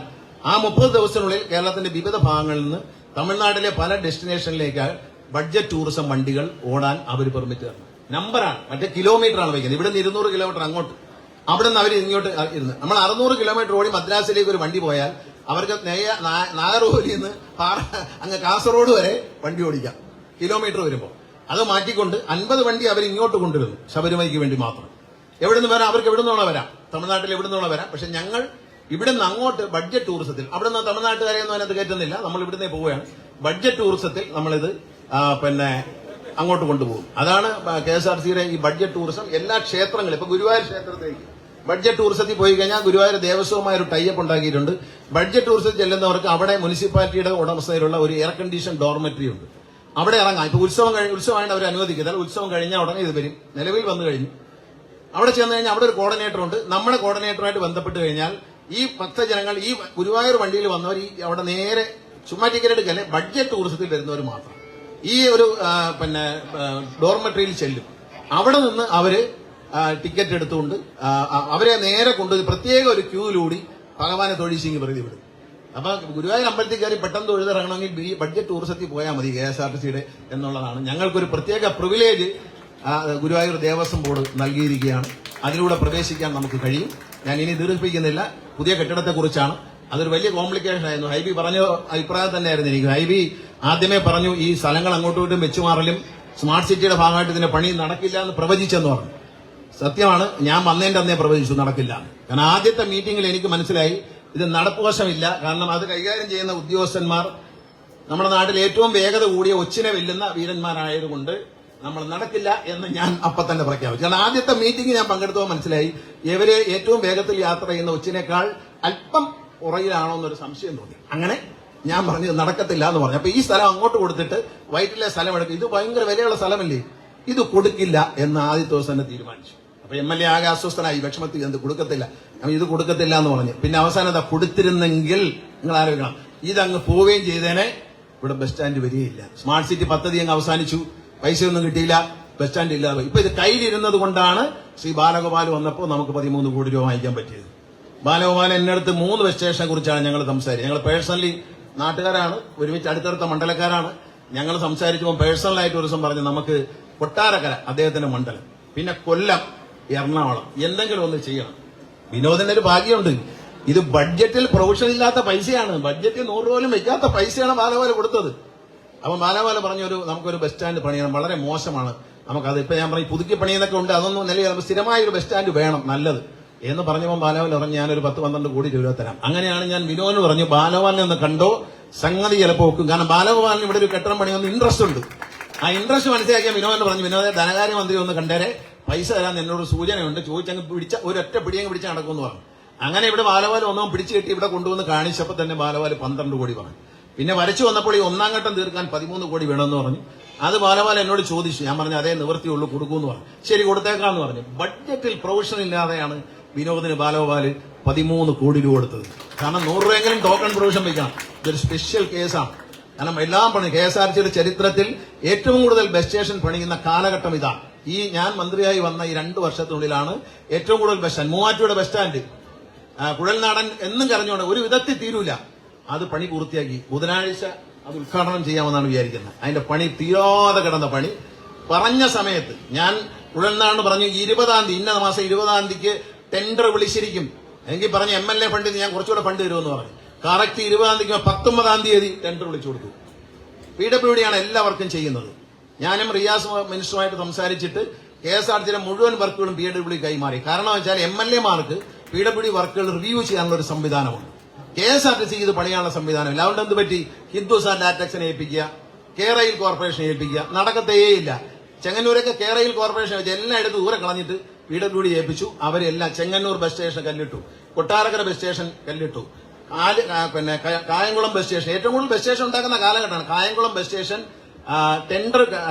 A: ആ 30 ദിവസത്തിനുള്ളിൽ കേരളത്തിന്റെ വിവിധ ഭാഗങ്ങളിൽ നിന്ന് തമിഴ്നാട്ടിലെ പല ഡെസ്റ്റിനേഷനിലേക്ക് ബഡ്ജറ്റ് ടൂറിസം വണ്ടികൾ ഓടാൻ അവർ പെർമിറ്റ് തരണം. നമ്പറാണ്, മറ്റേ കിലോമീറ്റർ ആണ് വയ്ക്കുന്നത്. ഇവിടെ നിന്ന് 200 കിലോമീറ്റർ അങ്ങോട്ട്, അവിടെ നിന്ന് അവർ ഇങ്ങോട്ട് ഇരുന്ന് നമ്മൾ 600 കിലോമീറ്റർ ഓടി മദ്രാസിലേക്ക് ഒരു വണ്ടി പോയാൽ അവർക്ക് നാഗർകോവിലിൽ നിന്ന് അങ്ങ് കാസർഗോഡ് വരെ വണ്ടി ഓടിക്കാം കിലോമീറ്റർ വരുമ്പോൾ. അത് മാറ്റിക്കൊണ്ട് 50 വണ്ടി അവർ ഇങ്ങോട്ട് കൊണ്ടുവരുന്നു ശബരിമലയ്ക്ക് വേണ്ടി മാത്രം. എവിടെ നിന്ന് വരാം? അവർക്ക് എവിടെ നിന്നോണം വരാം, തമിഴ്നാട്ടിൽ എവിടെ നിന്നോണം വരാം. പക്ഷെ ഞങ്ങൾ ഇവിടെ നിന്ന് അങ്ങോട്ട് ബഡ്ജറ്റ് ടൂറിസത്തിൽ, അവിടെ നിന്ന് തമിഴ്നാട്ടുകാരെ ഒന്നും അതിനകത്ത് കയറ്റുന്നില്ല, നമ്മൾ ഇവിടുന്ന് പോവുകയാണ്. ബഡ്ജറ്റ് ടൂറിസത്തിൽ നമ്മളിത് അങ്ങോട്ട് കൊണ്ടുപോകും. അതാണ് KSRTCയുടെ ഈ ബഡ്ജറ്റ് ടൂറിസം. എല്ലാ ക്ഷേത്രങ്ങളും, ഇപ്പൊ ഗുരുവായൂർ ക്ഷേത്രത്തിലേക്ക് ബഡ്ജറ്റ് ടൂറിസത്തിൽ പോയി കഴിഞ്ഞാൽ ഗുരുവായൂർ ദേവസ്വവുമായ ഒരു ടൈപ്പ് ഉണ്ടാക്കിയിട്ടുണ്ട്. ബഡ്ജറ്റ് ടൂറിസത്തിൽ ചെല്ലുന്നവർക്ക് അവിടെ മുനിസിപ്പാലിറ്റിയുടെ ഉടമസ്ഥയിലുള്ള ഒരു എയർ കണ്ടീഷൻ ഡോർമെറ്ററി ഉണ്ട്, അവിടെ ഇറങ്ങാം. ഇപ്പൊ ഉത്സവമായിട്ട് അവർ അനുവദിക്കുന്നത്. ഉത്സവം കഴിഞ്ഞാൽ ഉടനെ ഇത് വരും, നിലവിൽ വന്നു കഴിഞ്ഞു. അവിടെ ചെന്ന് കഴിഞ്ഞാൽ അവിടെ ഒരു കോർഡിനേറ്റർ ഉണ്ട്. നമ്മുടെ കോർഡിനേറ്ററുമായിട്ട് ബന്ധപ്പെട്ട് കഴിഞ്ഞാൽ ഈ ഭക്തജനങ്ങൾ, ഈ ഗുരുവായൂർ വണ്ടിയിൽ വന്നവർ ഈ അവിടെ നേരെ ചുമ്മാ ടിക്കറ്റ് എടുക്കല്ലേ, ബഡ്ജറ്റ് ടൂറിസത്തിൽ വരുന്നവർ മാത്രം ഈ ഒരു ഡോർമെട്രിയിൽ ചെല്ലും. അവിടെ നിന്ന് അവര് ടിക്കറ്റ് എടുത്തുകൊണ്ട് അവരെ നേരെ കൊണ്ടുപോയി പ്രത്യേക ഒരു ക്യൂവിലൂടി ഭഗവാനെ തൊഴിച്ചിങ്ങി വെറുതെ വിടും. അപ്പൊ ഗുരുവായൂർ അമ്പലത്തിൽ കയറി പെട്ടെന്ന് തൊഴുതിറങ്ങണമെങ്കിൽ ഈ ബഡ്ജറ്റ് ടൂറിസത്തിൽ പോയാൽ മതി KSRTCയുടെ എന്നുള്ളതാണ്. ഞങ്ങൾക്കൊരു പ്രത്യേക പ്രിവിലേജ് ഗുരുവായൂർ ദേവസ്വം ബോർഡ് നൽകിയിരിക്കുകയാണ്. അതിലൂടെ പ്രവേശിക്കാൻ നമുക്ക് കഴിയും. ഞാൻ ഇനി ദീർഘിപ്പിക്കുന്നില്ല. പുതിയ കെട്ടിടത്തെക്കുറിച്ചാണ്. അതൊരു വലിയ കോംപ്ലിക്കേഷൻ ആയിരുന്നു. ഹൈബി പറഞ്ഞ അഭിപ്രായം തന്നെയായിരുന്നു എനിക്ക്. ഹൈബി ആദ്യമേ പറഞ്ഞു ഈ സ്ഥലങ്ങൾ അങ്ങോട്ടും ഇങ്ങോട്ടും വെച്ചുമാറലും സ്മാർട്ട് സിറ്റിയുടെ ഭാഗമായിട്ട് ഇതിന്റെ പണി നടക്കില്ല എന്ന് പ്രവചിച്ചെന്ന് പറഞ്ഞു. സത്യമാണ്, ഞാൻ വന്നതിന്റെ അന്നേ പ്രവചിച്ചു നടക്കില്ല. കാരണം ആദ്യത്തെ മീറ്റിംഗിൽ എനിക്ക് മനസ്സിലായി ഇത് നടപ്പുവശമില്ല. കാരണം അത് കൈകാര്യം ചെയ്യുന്ന ഉദ്യോഗസ്ഥന്മാർ നമ്മുടെ നാട്ടിൽ ഏറ്റവും വേഗത കൂടിയ ഒച്ചിനെ വെല്ലുന്ന വീരന്മാരായതുകൊണ്ട് നമ്മൾ നടക്കില്ല എന്ന് ഞാൻ അപ്പൊ തന്നെ പ്രഖ്യാപിച്ചു. കാരണം ആദ്യത്തെ മീറ്റിംഗ് ഞാൻ പങ്കെടുത്തപ്പോൾ മനസ്സിലായി ഇവര് ഏറ്റവും വേഗത്തിൽ യാത്ര ചെയ്യുന്ന ഒച്ചിനേക്കാൾ അല്പം പുറകിലാണോ എന്നൊരു സംശയം തോന്നി. അങ്ങനെ ഞാൻ പറഞ്ഞത് നടക്കത്തില്ല എന്ന് പറഞ്ഞു. അപ്പൊ ഈ സ്ഥലം അങ്ങോട്ട് കൊടുത്തിട്ട് വൈറ്റിലെ സ്ഥലം എടുക്കും, ഇത് ഭയങ്കര വിലയുള്ള സ്ഥലമല്ലേ, ഇത് കൊടുക്കില്ല എന്ന് ആദ്യത്തെ ദിവസം തന്നെ തീരുമാനിച്ചു. അപ്പൊ MLA ആകെ അസ്വസ്ഥനായി, വിഷമത്തിൽ എന്ത് കൊടുക്കത്തില്ല, ഇത് കൊടുക്കത്തില്ല എന്ന് പറഞ്ഞു. പിന്നെ അവസാനം എന്താ, കൊടുത്തിരുന്നെങ്കിൽ നിങ്ങൾ ആലോചിക്കണം, ഇതങ്ങ് പോവുകയും ചെയ്തേനെ, ഇവിടെ ബസ് സ്റ്റാൻഡ് വരികയില്ല. സ്മാർട്ട് സിറ്റി പദ്ധതി അങ്ങ് അവസാനിച്ചു, പൈസയൊന്നും കിട്ടിയില്ല, ബസ് സ്റ്റാൻഡ് ഇല്ലാതെ. ഇപ്പൊ ഇത് കയ്യിലിരുന്നത് കൊണ്ടാണ് ശ്രീ ബാലഗോപാൽ വന്നപ്പോൾ നമുക്ക് 13 കോടി രൂപ വാങ്ങിക്കാൻ പറ്റിയത്. ബാലഗോപാൽ എന്നെ അടുത്ത് 3 ബസ് സ്റ്റേഷനെ കുറിച്ചാണ് ഞങ്ങൾ സംസാരിച്ചത്. ഞങ്ങൾ പേഴ്സണലി നാട്ടുകാരാണ്, ഒരുമിച്ച് അടുത്തടുത്ത മണ്ഡലക്കാരാണ്. ഞങ്ങൾ സംസാരിച്ചപ്പോൾ പേഴ്സണലായിട്ട് ഒരു ദിവസം പറഞ്ഞു നമുക്ക് കൊട്ടാരക്കര അദ്ദേഹത്തിന്റെ മണ്ഡലം, പിന്നെ കൊല്ലം, എറണാകുളം എന്തെങ്കിലും ഒന്ന് ചെയ്യണം. വിനോദിന്റെ ഒരു ഭാഗ്യമുണ്ട്, ഇത് ബഡ്ജറ്റിൽ പ്രൊവിഷൻ ഇല്ലാത്ത പൈസയാണ്, ബഡ്ജറ്റിൽ 100 പോലും വെക്കാത്ത പൈസയാണ് ബാലഗോപാൽ കൊടുത്തത്. അപ്പൊ ബാലഗോപാൽ പറഞ്ഞൊരു നമുക്കൊരു ബസ് സ്റ്റാൻഡ് പണിയണം, വളരെ മോശമാണ്, നമുക്കത് ഇപ്പൊ ഞാൻ പറഞ്ഞു പുതുക്കി പണിയുന്നൊക്കെ ഉണ്ട്, അതൊന്നും നിലയിൽ സ്ഥിരമായ ഒരു ബസ് സ്റ്റാൻഡ് വേണം, നല്ലത് എന്ന് പറഞ്ഞപ്പോൾ ബാലഗോപാൽ പറഞ്ഞു ഞാനൊരു 10-12 കോടി രൂപ തരാം. അങ്ങനെയാണ് ഞാൻ വിനോദിന് പറഞ്ഞു ബാലഗോപാലിനെ ഒന്ന് കണ്ടോ, സംഗതി ചിലപ്പോൾ വെക്കും. കാരണം ബാലഗോപാലിന് ഇവിടെ ഒരു കെട്ടിടം പണിയൊന്ന് ഇൻട്രസ്റ്റ് ഉണ്ട്. ആ ഇൻട്രസ്റ്റ് മനസ്സിലാക്കിയ വിനോദിന് പറഞ്ഞു വിനോദ ധനകാര്യമന്ത്രി ഒന്ന് കണ്ടേരെ, പൈസ തരാൻ എന്നോട് സൂചനയുണ്ട്, ചോദിച്ചങ്ങ് പിടിച്ച ഒരൊറ്റ പിടിയങ്ങ് പിടിച്ച് നടക്കുമെന്ന് പറഞ്ഞു. അങ്ങനെ ഇവിടെ ബാലഗോപാൽ ഒന്നും പിടിച്ചു കെട്ടി ഇവിടെ കൊണ്ടുവന്ന് കാണിച്ചപ്പോൾ തന്നെ ബാലഗോപാൽ 12 കോടി പറഞ്ഞു. പിന്നെ വരച്ചു വന്നപ്പോൾ ഈ 1-ാം ഘട്ടം തീർക്കാൻ 13 കോടി വേണമെന്ന് പറഞ്ഞു. അത് ബാലഗോപാൽ എന്നോട് ചോദിച്ചു, ഞാൻ പറഞ്ഞു അതേ നിവൃത്തിയുള്ളൂ, കൊടുക്കൂന്ന് പറഞ്ഞു. ശരി കൊടുത്തേക്കാന്ന് പറഞ്ഞു. ബഡ്ജറ്റിൽ പ്രൊവിഷൻ ഇല്ലാതെയാണ് വിനോദിന് ബാലഗോപാൽ 13 കോടി രൂപ കൊടുത്തത്. കാരണം 100 രൂപയെങ്കിലും ടോക്കൺ പ്രൊവിഷൻ വയ്ക്കണം. ഇതൊരു സ്പെഷ്യൽ കേസാണ്. കാരണം എല്ലാം പണി KSRTCയുടെ ചരിത്രത്തിൽ ഏറ്റവും കൂടുതൽ ബസ് സ്റ്റേഷൻ പണിയുന്ന കാലഘട്ടം ഇതാണ്. ഈ ഞാൻ മന്ത്രിയായി വന്ന ഈ 2 വർഷത്തിനുള്ളിലാണ് ഏറ്റവും കൂടുതൽ bus stand. Muvattupuzha bus stand Kuzhalnadan എന്നും കരഞ്ഞുകൊണ്ട് ഒരു വിധത്തിൽ തീരൂല, അത് പണി പൂർത്തിയാക്കി ബുധനാഴ്ച അത് ഉദ്ഘാടനം ചെയ്യാമെന്നാണ് വിചാരിക്കുന്നത്. അതിന്റെ പണി തീരാതെ കിടന്ന പണി പറഞ്ഞ സമയത്ത് ഞാൻ കുഴൽനാട് പറഞ്ഞു 20-ാം തീയതി ഇന്ന മാസം 20-ാം തീയതിക്ക് ടെൻഡർ വിളിച്ചിരിക്കും. എനിക്ക് പറഞ്ഞു MLA ഫണ്ടിൽ ഞാൻ കുറച്ചുകൂടെ ഫണ്ട് തരുമെന്ന് പറഞ്ഞു. കറക്റ്റ് 20-ാം തീയതി 19-ാം തീയതി ടെൻഡർ വിളിച്ചു കൊടുത്തു. PWD ആണ് എല്ലാവർക്കും ചെയ്യുന്നത്. ഞാനും റിയാസ് മിനിസ്റ്ററുമായിട്ട് സംസാരിച്ചിട്ട് KSRTCയുടെ മുഴുവൻ വർക്കുകളും PWD കൈമാറി. കാരണം വെച്ചാൽ MLA-മാർക്ക് PWD വർക്കുകൾ റിവ്യൂ ചെയ്യാനുള്ള ഒരു സംവിധാനമുണ്ട്. KSRTC ഇത് പണിയാനുള്ള സംവിധാനമില്ല. അതുകൊണ്ട് എന്ത് പറ്റി, ഹിന്ദുസ്ഥാൻ ലാറ്റക്സിനെ ഏൽപ്പിക്കുക, കേരയിൽ കോർപ്പറേഷനെ ഏൽപ്പിക്കുക, നടക്കത്തേയില്ല. ചെങ്ങന്നൂരൊക്കെ കേരയിൽ കോർപ്പറേഷൻ വെച്ച് എല്ലാം എടുത്ത് ദൂരെ കളഞ്ഞിട്ട് PWD ഏൽപ്പിച്ചു. അവരെല്ലാം ചെങ്ങന്നൂർ ബസ് സ്റ്റേഷൻ കല്ലിട്ടു, കൊട്ടാരക്കര ബസ് സ്റ്റേഷൻ കല്ലിട്ടു, പിന്നെ കായംകുളം ബസ് സ്റ്റേഷൻ, ഏറ്റവും കൂടുതൽ ബസ് സ്റ്റേഷൻ ഉണ്ടാക്കുന്ന കാലഘട്ടമാണ്. കായംകുളം ബസ് സ്റ്റേഷൻ ടെൻഡർ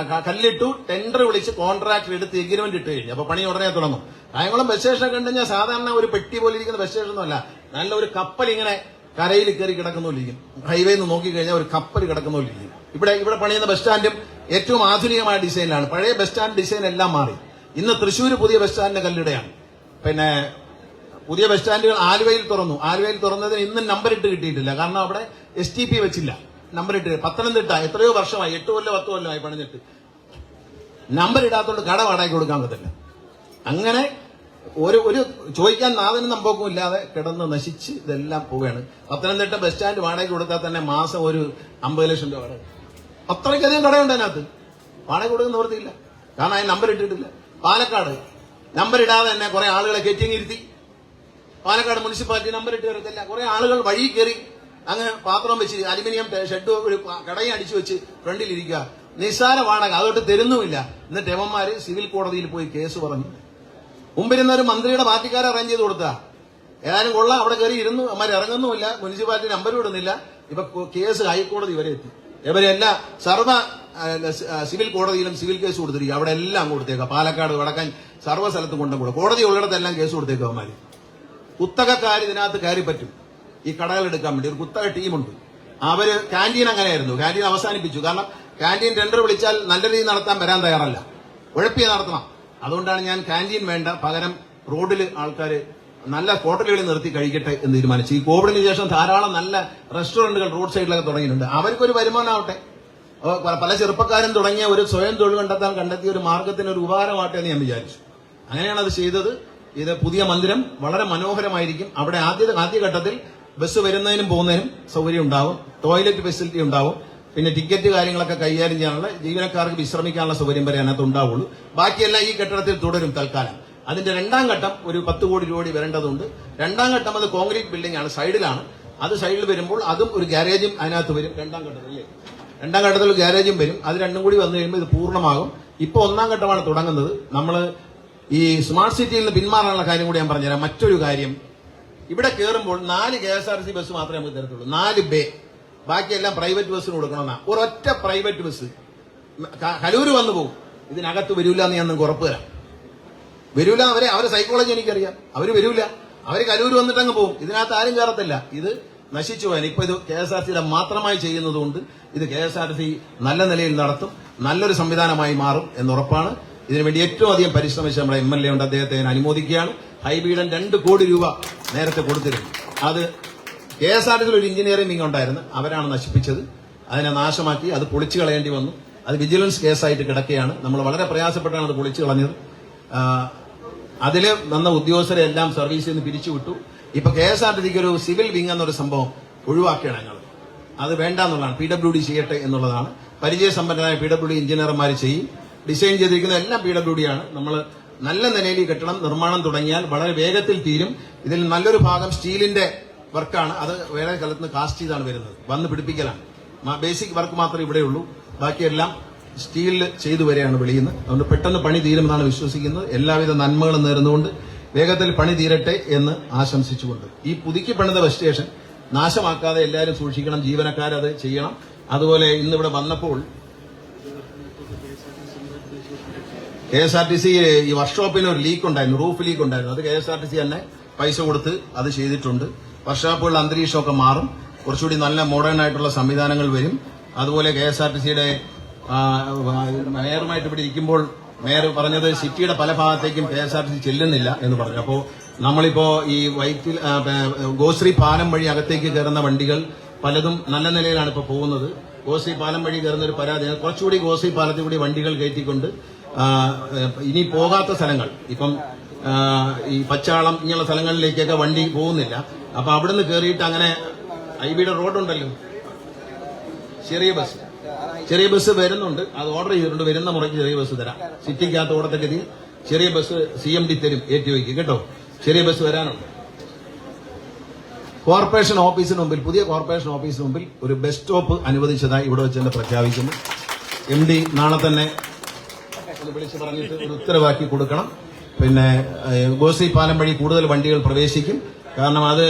A: കല്ലിട്ടു, ടെൻഡർ വിളിച്ച് കോൺട്രാക്ടർ എടുത്ത് എഗ്രിമെന്റ് ഇട്ട് കഴിഞ്ഞു. അപ്പൊ പണി ഉടനെ തുടങ്ങും. കായംകുളം ബസ് സ്റ്റേഷൻ കണ്ടു കഴിഞ്ഞാൽ സാധാരണ ഒരു പെട്ടി പോലെ ഇരിക്കുന്ന ബസ് സ്റ്റേഷൻ ഒന്നുമല്ല, നല്ല ഒരു കപ്പൽ ഇങ്ങനെ കരയിൽ കയറി കിടക്കുന്നോലിരിക്കും. ഹൈവേയിൽ നിന്ന് നോക്കിക്കഴിഞ്ഞാൽ ഒരു കപ്പൽ കിടക്കുന്നോലിരിക്കും. ഇവിടെ പണിയുന്ന ബസ് സ്റ്റാൻഡും ഏറ്റവും ആധുനികമായ ഡിസൈനിലാണ്. പഴയ ബസ് സ്റ്റാൻഡ് ഡിസൈൻ എല്ലാം മാറി. ഇന്ന് തൃശ്ശൂർ പുതിയ ബസ് സ്റ്റാൻഡിന്റെ കല്ലിടയാണ്. പിന്നെ പുതിയ ബസ് സ്റ്റാൻഡുകൾ ആലുവയിൽ തുറന്നു. ആലുവയിൽ തുറന്നതിന് ഇന്നും നമ്പർ ഇട്ട് കിട്ടിയിട്ടില്ല. കാരണം അവിടെ STP വെച്ചില്ല, നമ്പർ ഇട്ട്. പത്തനംതിട്ട എത്രയോ വർഷമായി, 8 കൊല്ലം 10 കൊല്ലമായി പണിഞ്ഞിട്ട് നമ്പർ ഇടാത്തോണ്ട് കട വാടകയ്ക്ക് കൊടുക്കാൻ പറ്റില്ല. അങ്ങനെ ഒരു ചോദിക്കാൻ നാഥനും നമ്പോക്കും ഇല്ലാതെ കിടന്ന് നശിച്ച് ഇതെല്ലാം പോവുകയാണ്. പത്തനംതിട്ട ബസ് സ്റ്റാൻഡ് വാടകയ്ക്ക് കൊടുത്താൽ തന്നെ മാസം ഒരു 50 ലക്ഷം രൂപ വാടക. അത്രയ്ക്കധികം കടയുണ്ട് അതിനകത്ത്. വാടക കൊടുക്കുന്ന നിവൃത്തിയില്ല, കാരണം അതിന് നമ്പർ ഇട്ടിട്ടില്ല. പാലക്കാട് നമ്പർ ഇടാതെ തന്നെ കുറെ ആളുകളെ കയറ്റിങ്ങിരുത്തി. പാലക്കാട് മുനിസിപ്പാലിറ്റി നമ്പർ ഇട്ട് വരത്തില്ല. കുറെ ആളുകൾ വഴി കയറി അങ്ങ് പാത്രം വെച്ച് അലുമിനിയം ഷെഡ് ഒരു കടയും അടിച്ചു വെച്ച് ഫ്രണ്ടിലിരിക്കുക. നിസ്സാര വാടക അതോട്ട് തരുന്നുമില്ല. എന്നിട്ട് എവന്മാര് സിവിൽ കോടതിയിൽ പോയി കേസ് പറഞ്ഞു. മുമ്പിരുന്ന ഒരു മന്ത്രിയുടെ പാർട്ടിക്കാരെ അറേഞ്ച് ചെയ്ത് കൊടുത്താ. ഏതായാലും കൊള്ളാം, അവിടെ കയറി ഇരുന്നു. അമ്മമാർ ഇറങ്ങുന്നുമില്ല, മുനിസിപ്പാലിറ്റി നമ്പർ വിടുന്നില്ല. ഇപ്പൊ കേസ് ഹൈക്കോടതി വരെ എത്തി. ഇവരെല്ലാം സർവ്വ സിവിൽ കോടതിയിലും സിവിൽ കേസ് കൊടുത്തിരിക്കുക. അവിടെ എല്ലാം കൊടുത്തേക്കാം. പാലക്കാട് വടക്കൻ സർവ്വ സ്ഥലത്തും കൊണ്ടുകൂടെ കോടതി ഉള്ളിടത്തെല്ലാം കേസ് കൊടുത്തേക്കും. അവന്മാര് കുത്തകക്കാർ ഇതിനകത്ത് കയറി പറ്റും. ഈ കടകൾ എടുക്കാൻ വേണ്ടി ഒരു കുത്തക ടീമുണ്ട്. അവര് ക്യാന്റീൻ അങ്ങനെയായിരുന്നു. ക്യാന്റീൻ അവസാനിപ്പിച്ചു. കാരണം ക്യാന്റീൻ ടെൻഡർ വിളിച്ചാൽ നല്ല രീതിയിൽ നടത്താൻ വരാൻ തയ്യാറല്ല, ഉഴപ്പിയെ നടത്തണം. അതുകൊണ്ടാണ് ഞാൻ ക്യാന്റീൻ വേണ്ട, പകരം റോഡിൽ ആൾക്കാർ നല്ല ഹോട്ടലുകളിൽ നിർത്തി കഴിക്കട്ടെ എന്ന് തീരുമാനിച്ചു. ഈ കോവിഡിന് ശേഷം ധാരാളം നല്ല റെസ്റ്റോറന്റുകൾ റോഡ് സൈഡിലൊക്കെ തുടങ്ങിയിട്ടുണ്ട്. അവർക്കൊരു വരുമാനമാവട്ടെ. പല ചെറുപ്പക്കാരും തുടങ്ങിയ ഒരു സ്വയം തൊഴിൽ കണ്ടെത്തിയ ഒരു മാർഗത്തിന് ഒരു ഉപകാരമാവട്ടെ എന്ന് ഞാൻ വിചാരിച്ചു. അങ്ങനെയാണ് അത് ചെയ്തത്. ഇത് പുതിയ മന്ദിരം വളരെ മനോഹരമായിരിക്കും. അവിടെ ആദ്യഘട്ടത്തിൽ ബസ് വരുന്നതിനും പോകുന്നതിനും സൗകര്യം ഉണ്ടാവും, ടോയ്ലറ്റ് ഫെസിലിറ്റി ഉണ്ടാവും, പിന്നെ ടിക്കറ്റ് കാര്യങ്ങളൊക്കെ കൈകാര്യം ചെയ്യാനുള്ള ജീവനക്കാർക്ക് വിശ്രമിക്കാനുള്ള സൗകര്യം വരെ അതിനകത്ത് ഉണ്ടാവുള്ളൂ. ബാക്കിയെല്ലാം ഈ കെട്ടിടത്തിൽ തുടരും തൽക്കാലം. അതിന്റെ 2ാം ഘട്ടം ഒരു 10 കോടി രൂപ വരേണ്ടതുണ്ട്. 2ാം ഘട്ടം അത് കോൺക്രീറ്റ് ബിൽഡിംഗ് ആണ്, സൈഡിലാണ്. അത് സൈഡിൽ വരുമ്പോൾ അതും ഒരു ഗ്യാരേജും അതിനകത്ത് വരും. 2ാം ഘട്ടത്തിൽ 2ാം ഘട്ടത്തിൽ ഗ്യാരേജും വരും. അത് രണ്ടും കൂടി വന്നു കഴിയുമ്പോൾ ഇത് പൂർണ്ണമാകും. ഇപ്പൊ 1ാം ഘട്ടമാണ് തുടങ്ങുന്നത്. നമ്മൾ ഈ സ്മാർട്ട് സിറ്റിയിൽ നിന്ന് പിന്മാറാനുള്ള കാര്യം കൂടി ഞാൻ പറഞ്ഞുതരാം. മറ്റൊരു കാര്യം, ഇവിടെ കയറുമ്പോൾ 4 KSRTC ബസ് മാത്രമേ നമുക്ക് തരത്തുള്ളൂ. 4 ബേ, ബാക്കിയെല്ലാം പ്രൈവറ്റ് ബസ്സിന് കൊടുക്കണമെന്നാ. ഒരൊറ്റ പ്രൈവറ്റ് ബസ് കലൂര് വന്നു പോകും, ഇതിനകത്ത് വരൂല എന്ന് ഞാൻ നിങ്ങൾക്ക് ഉറപ്പ് തരാം. വരൂല. അവരെ സൈക്കോളജി എനിക്കറിയാം. അവര് വരൂല. അവര് കലൂര് വന്നിട്ട് അങ്ങ് പോകും. ഇതിനകത്ത് ആരും കയറത്തില്ല. ഇത് നശിച്ചു പോയാൽ ഇപ്പൊ ഇത് KSRTCയുടെ മാത്രമായി ചെയ്യുന്നതുകൊണ്ട് ഇത് KSRTC നല്ല നിലയിൽ നടത്തും, നല്ലൊരു സംവിധാനമായി മാറും എന്നുറപ്പാണ്. ഇതിനുവേണ്ടി ഏറ്റവും അധികം പരിശ്രമിച്ച നമ്മുടെ MLA ഉണ്ട്, അദ്ദേഹത്തെ ഞാൻ അനുമോദിക്കുകയാണ്. ഹൈബീഡൻ 2 കോടി രൂപ നേരത്തെ കൊടുത്തിരുന്നു. അത് KSRTCയിൽ ഒരു എഞ്ചിനീയറിംഗ് വിങ് ഉണ്ടായിരുന്നു, അവരാണ് നശിപ്പിച്ചത്. അതിനെ നാശമാക്കി, അത് പൊളിച്ചു കളയേണ്ടി വന്നു. അത് വിജിലൻസ് കേസായിട്ട് കിടക്കുകയാണ്. നമ്മൾ വളരെ പ്രയാസപ്പെട്ടാണ് അത് പൊളിച്ചു കളഞ്ഞത്. അതില് വന്ന ഉദ്യോഗസ്ഥരെ എല്ലാം സർവീസിൽ നിന്ന് പിരിച്ചുവിട്ടു. ഇപ്പൊ KSRTCക്ക് ഒരു സിവിൽ വിങ് എന്നൊരു സംഭവം ഒഴിവാക്കുകയാണ് ഞങ്ങൾ. അത് വേണ്ട എന്നുള്ളതാണ്. PWD ചെയ്യട്ടെ എന്നുള്ളതാണ്. പരിചയസമ്പന്നരായ PWD എഞ്ചിനീയർമാർ ചെയ്യും. ഡിസൈൻ ചെയ്തിരിക്കുന്ന എല്ലാം PWD ആണ്. നമ്മൾ നല്ല നിലയിൽ കെട്ടിടം നിർമ്മാണം തുടങ്ങിയാൽ വളരെ വേഗത്തിൽ തീരും. ഇതിൽ നല്ലൊരു ഭാഗം സ്റ്റീലിന്റെ വർക്കാണ്. അത് വേറെ സ്ഥലത്ത് നിന്ന് കാസ്റ്റ് ചെയ്താണ് വരുന്നത്, വന്ന് പിടിപ്പിക്കലാണ്. ബേസിക് വർക്ക് മാത്രമേ ഇവിടെയുള്ളൂ. ബാക്കിയെല്ലാം സ്റ്റീലിൽ ചെയ്തു വരെയാണ് വെളിയിൽ നിന്ന്. അതുകൊണ്ട് പെട്ടെന്ന് പണി തീരുമെന്നാണ് വിശ്വസിക്കുന്നത്. എല്ലാവിധ നന്മകളും നേർന്നുകൊണ്ട് വേഗത്തിൽ പണി തീരട്ടെ എന്ന് ആശംസിച്ചുകൊണ്ട് ഈ പുതുക്കി പണിത ബസ് സ്റ്റേഷൻ നാശമാക്കാതെ എല്ലാവരും സൂക്ഷിക്കണം. ജീവനക്കാരത് ചെയ്യണം. അതുപോലെ ഇന്നിവിടെ വന്നപ്പോൾ KSRTC ഈ വർക്ക്ഷോപ്പിന് ഒരു ലീക്ക് ഉണ്ടായിരുന്നു, റൂഫ് ലീക്ക് ഉണ്ടായിരുന്നു. അത് KSRTC തന്നെ പൈസ കൊടുത്ത് അത് ചെയ്തിട്ടുണ്ട്. വർക്ക്ഷോപ്പുകളുടെ അന്തരീക്ഷമൊക്കെ മാറും, കുറച്ചുകൂടി നല്ല മോഡേൺ ആയിട്ടുള്ള സംവിധാനങ്ങൾ വരും. അതുപോലെ KSRTCയുടെ മേയറുമായിട്ട് ഇവിടെ ഇരിക്കുമ്പോൾ മേയർ പറഞ്ഞത് സിറ്റിയുടെ പല ഭാഗത്തേക്കും KSRTC ചെല്ലുന്നില്ല എന്ന് പറഞ്ഞു. അപ്പോൾ നമ്മളിപ്പോ ഈ വൈറ്റിൽ ഗോശ്രീ പാലം വഴി അകത്തേക്ക് കയറുന്ന വണ്ടികൾ പലതും നല്ല നിലയിലാണ് ഇപ്പൊ പോകുന്നത്. ഗോശ്രീ പാലം വഴി കയറുന്ന ഒരു പരാതി, കുറച്ചുകൂടി ഗോശ്രീ പാലത്തിൽ കൂടി വണ്ടികൾ കയറ്റിക്കൊണ്ട് ഇനി പോകാത്ത സ്ഥലങ്ങൾ, ഇപ്പം ഈ പച്ചാളം ഇങ്ങനെയുള്ള സ്ഥലങ്ങളിലേക്കൊക്കെ വണ്ടി പോകുന്നില്ല. അപ്പൊ അവിടുന്ന് കയറിയിട്ട് അങ്ങനെ IBയുടെ റോഡുണ്ടല്ലോ, ചെറിയ ബസ് വരുന്നുണ്ട്. അത് ഓർഡർ ചെയ്തിട്ടുണ്ട്. വരുന്ന മുറയ്ക്ക് ചെറിയ ബസ് തരാം. സിറ്റിക്കകത്ത് ഓടത്തെ ഗതി ചെറിയ ബസ് CMD തരും ATOയ്ക്ക് കേട്ടോ. ചെറിയ ബസ് വരാനുണ്ട്. കോർപ്പറേഷൻ ഓഫീസിന് മുമ്പിൽ, പുതിയ കോർപ്പറേഷൻ ഓഫീസിന് മുമ്പിൽ ഒരു ബസ് സ്റ്റോപ്പ് അനുവദിച്ചതായി ഇവിടെ വെച്ച് തന്നെ പ്രഖ്യാപിക്കുന്നു. MD നാളെ തന്നെ വിളിച്ച് പറഞ്ഞിട്ട് ഒരു ഉത്തരവാക്കി കൊടുക്കണം. പിന്നെ ഗോശ്രീ പാലം വഴി കൂടുതൽ വണ്ടികൾ പ്രവേശിക്കും. കാരണം അത്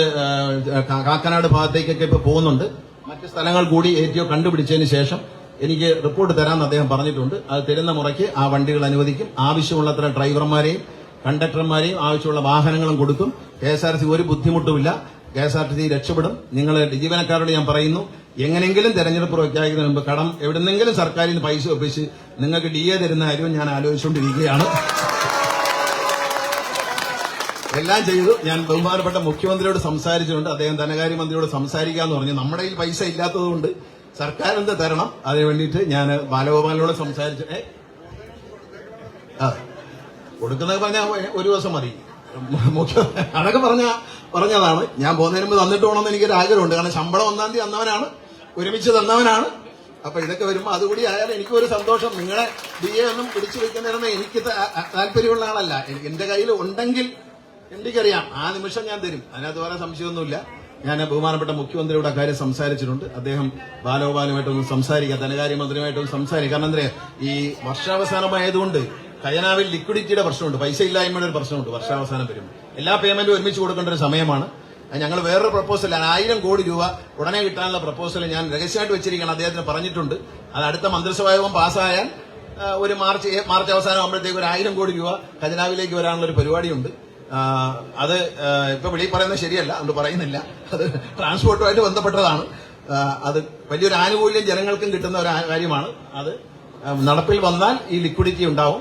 A: കാക്കനാട് ഭാഗത്തേക്കൊക്കെ ഇപ്പൊ പോകുന്നുണ്ട്. മറ്റ് സ്ഥലങ്ങൾ കൂടി ATO കണ്ടുപിടിച്ചതിന് ശേഷം എനിക്ക് റിപ്പോർട്ട് തരാമെന്ന് അദ്ദേഹം പറഞ്ഞിട്ടുണ്ട്. അത് തരുന്ന മുറയ്ക്ക് ആ വണ്ടികൾ അനുവദിക്കും. ആവശ്യമുള്ളത്ര ഡ്രൈവർമാരെയും കണ്ടക്ടർമാരെയും ആവശ്യമുള്ള വാഹനങ്ങളും കൊടുക്കും. KSRTC ഒരു ബുദ്ധിമുട്ടുമില്ല. KSRTC രക്ഷപ്പെടും. നിങ്ങൾ ജീവനക്കാരോട് ഞാൻ പറയുന്നു, എങ്ങനെങ്കിലും തെരഞ്ഞെടുപ്പ് പ്രഖ്യാപിക്കുന്നതിന് മുമ്പ് കടം എവിടെന്നെങ്കിലും സർക്കാരിൽ നിന്ന് പൈസ ഒപ്പിച്ച് നിങ്ങൾക്ക് DA തരുന്ന കാര്യവും ഞാൻ ആലോചിച്ചുകൊണ്ടിരിക്കുകയാണ്. എല്ലാം ചെയ്തു. ഞാൻ ബഹുമാനപ്പെട്ട മുഖ്യമന്ത്രിയോട് സംസാരിച്ചിട്ടുണ്ട്. അദ്ദേഹം ധനകാര്യമന്ത്രിയോട് സംസാരിക്കാന്ന് പറഞ്ഞു. നമ്മുടെ കയ്യിൽ പൈസ ഇല്ലാത്തതുകൊണ്ട് സർക്കാർ എന്ത് തരണം, അതിന് വേണ്ടിയിട്ട് ഞാൻ ബാലഗോപാലിനോട് സംസാരിച്ചു. കൊടുക്കുന്നത് പറഞ്ഞാൽ ഒരു ദിവസം മതി. അതൊക്കെ പറഞ്ഞതാണ്. ഞാൻ പോകുന്നതിന് മുമ്പ് തന്നിട്ട് പോകണമെന്ന് എനിക്കൊരു ആഗ്രഹമുണ്ട്. കാരണം ശമ്പളം 1-ാം തീയതി തന്നവനാണ്, ഒരുമിച്ച് തന്നവനാണ്. അപ്പൊ ഇതൊക്കെ വരുമ്പോൾ അതുകൂടി ആയാലും എനിക്കൊരു സന്തോഷം. നിങ്ങളെ DA ഒന്നും പിടിച്ചു വെക്കുന്നതിനൊന്നും എനിക്ക് താല്പര്യമുള്ള ആളല്ല. എന്റെ കയ്യിൽ ഉണ്ടെങ്കിൽ എനിക്കറിയാം, ആ നിമിഷം ഞാൻ തരും. അതിനകത്ത് വേറെ സംശയമൊന്നുമില്ല. ഞാൻ ബഹുമാനപ്പെട്ട മുഖ്യമന്ത്രിയുടെ കാര്യം സംസാരിച്ചിട്ടുണ്ട്. അദ്ദേഹം ബാലഗോപാലുമായിട്ടൊന്ന് സംസാരിക്കാം, ധനകാര്യമന്ത്രിയുമായിട്ടൊന്ന് സംസാരിക്കാം. കാരണം എന്താ, ഈ വർഷാവസാനമായതുകൊണ്ട് ഖജനാവിൽ ലിക്വിഡിറ്റിയുടെ പ്രശ്നമുണ്ട്, പൈസ ഇല്ലായ്മയുടെ ഒരു പ്രശ്നമുണ്ട്. വർഷാവസാനം വരുമ്പോൾ എല്ലാ പേയ്മെന്റും ഒരുമിച്ച് കൊടുക്കേണ്ട ഒരു സമയമാണ്. ഞങ്ങൾ വേറൊരു പ്രപ്പോസൽ 1000 കോടി രൂപ ഉടനെ കിട്ടാനുള്ള പ്രപ്പോസൽ ഞാൻ രഹസ്യമായിട്ട് വെച്ചിരിക്കണം, അദ്ദേഹത്തിന് പറഞ്ഞിട്ടുണ്ട്. അത് അടുത്ത മന്ത്രിസഭാ യോഗം പാസ്സായാൽ ഒരു മാർച്ച് അവസാനം ആകുമ്പോഴത്തേക്ക് 1000 കോടി രൂപ ഖജനാവിലേക്ക് വരാനുള്ള ഒരു പരിപാടിയുണ്ട്. അത് ഇപ്പൊ വെളിയിൽ പറയുന്നത് ശരിയല്ല, അതുകൊണ്ട് പറയുന്നില്ല. അത് ട്രാൻസ്പോർട്ടുമായിട്ട് ബന്ധപ്പെട്ടതാണ്. അത് വലിയൊരു ആനുകൂല്യം ജനങ്ങൾക്കും കിട്ടുന്ന ഒരു കാര്യമാണ്. അത് നടപ്പിൽ വന്നാൽ ഈ ലിക്വിഡിറ്റി ഉണ്ടാവും.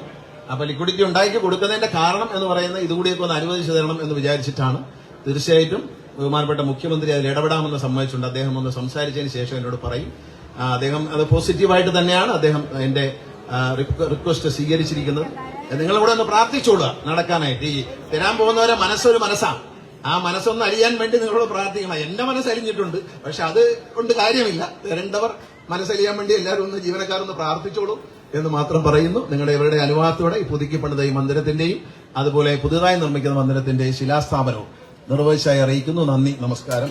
A: അപ്പൊ ലിക്വിഡിറ്റി ഉണ്ടാക്കി കൊടുക്കുന്നതിന്റെ കാരണം എന്ന് പറയുന്നത് ഇതുകൂടിയൊക്കെ ഒന്ന് അനുവദിച്ചു തരണം എന്ന് വിചാരിച്ചിട്ടാണ്. തീർച്ചയായിട്ടും ബഹുമാനപ്പെട്ട മുഖ്യമന്ത്രി അതിൽ ഇടപെടാമെന്ന് സമ്മതിച്ചിട്ടുണ്ട്. അദ്ദേഹം ഒന്ന് സംസാരിച്ചതിന് ശേഷം എന്നോട് പറയും. അദ്ദേഹം അത് പോസിറ്റീവായിട്ട് തന്നെയാണ് അദ്ദേഹം എന്റെ റിക്വസ്റ്റ് സ്വീകരിച്ചിരിക്കുന്നത്. നിങ്ങളിവിടെ ഒന്ന് പ്രാർത്ഥിച്ചോളുക നടക്കാനായിട്ട്. ഈ തരാൻ പോകുന്നവരെ മനസ്സൊരു മനസ്സാണ്. ആ മനസ്സൊന്ന് അലിയാൻ വേണ്ടി നിങ്ങളോട് പ്രാർത്ഥിക്കണം. എന്റെ മനസ്സലിഞ്ഞിട്ടുണ്ട്, പക്ഷെ അത് കൊണ്ട് കാര്യമില്ല. തരേണ്ടവർ മനസ്സലിയാൻ വേണ്ടി എല്ലാവരും ഒന്ന് ജീവനക്കാരൊന്ന് പ്രാർത്ഥിച്ചോളൂ എന്ന് മാത്രം പറയുന്നു. നിങ്ങളുടെ ഇവരുടെ അനുവാദത്തോടെ ഈ പുതുക്കി പണിത ഈ മന്ദിരത്തിന്റെയും അതുപോലെ പുതുതായി നിർമ്മിക്കുന്ന മന്ദിരത്തിന്റെയും ശിലാസ്ഥാപനവും നിർവഹിച്ചായി അറിയിക്കുന്നു. നന്ദി, നമസ്കാരം.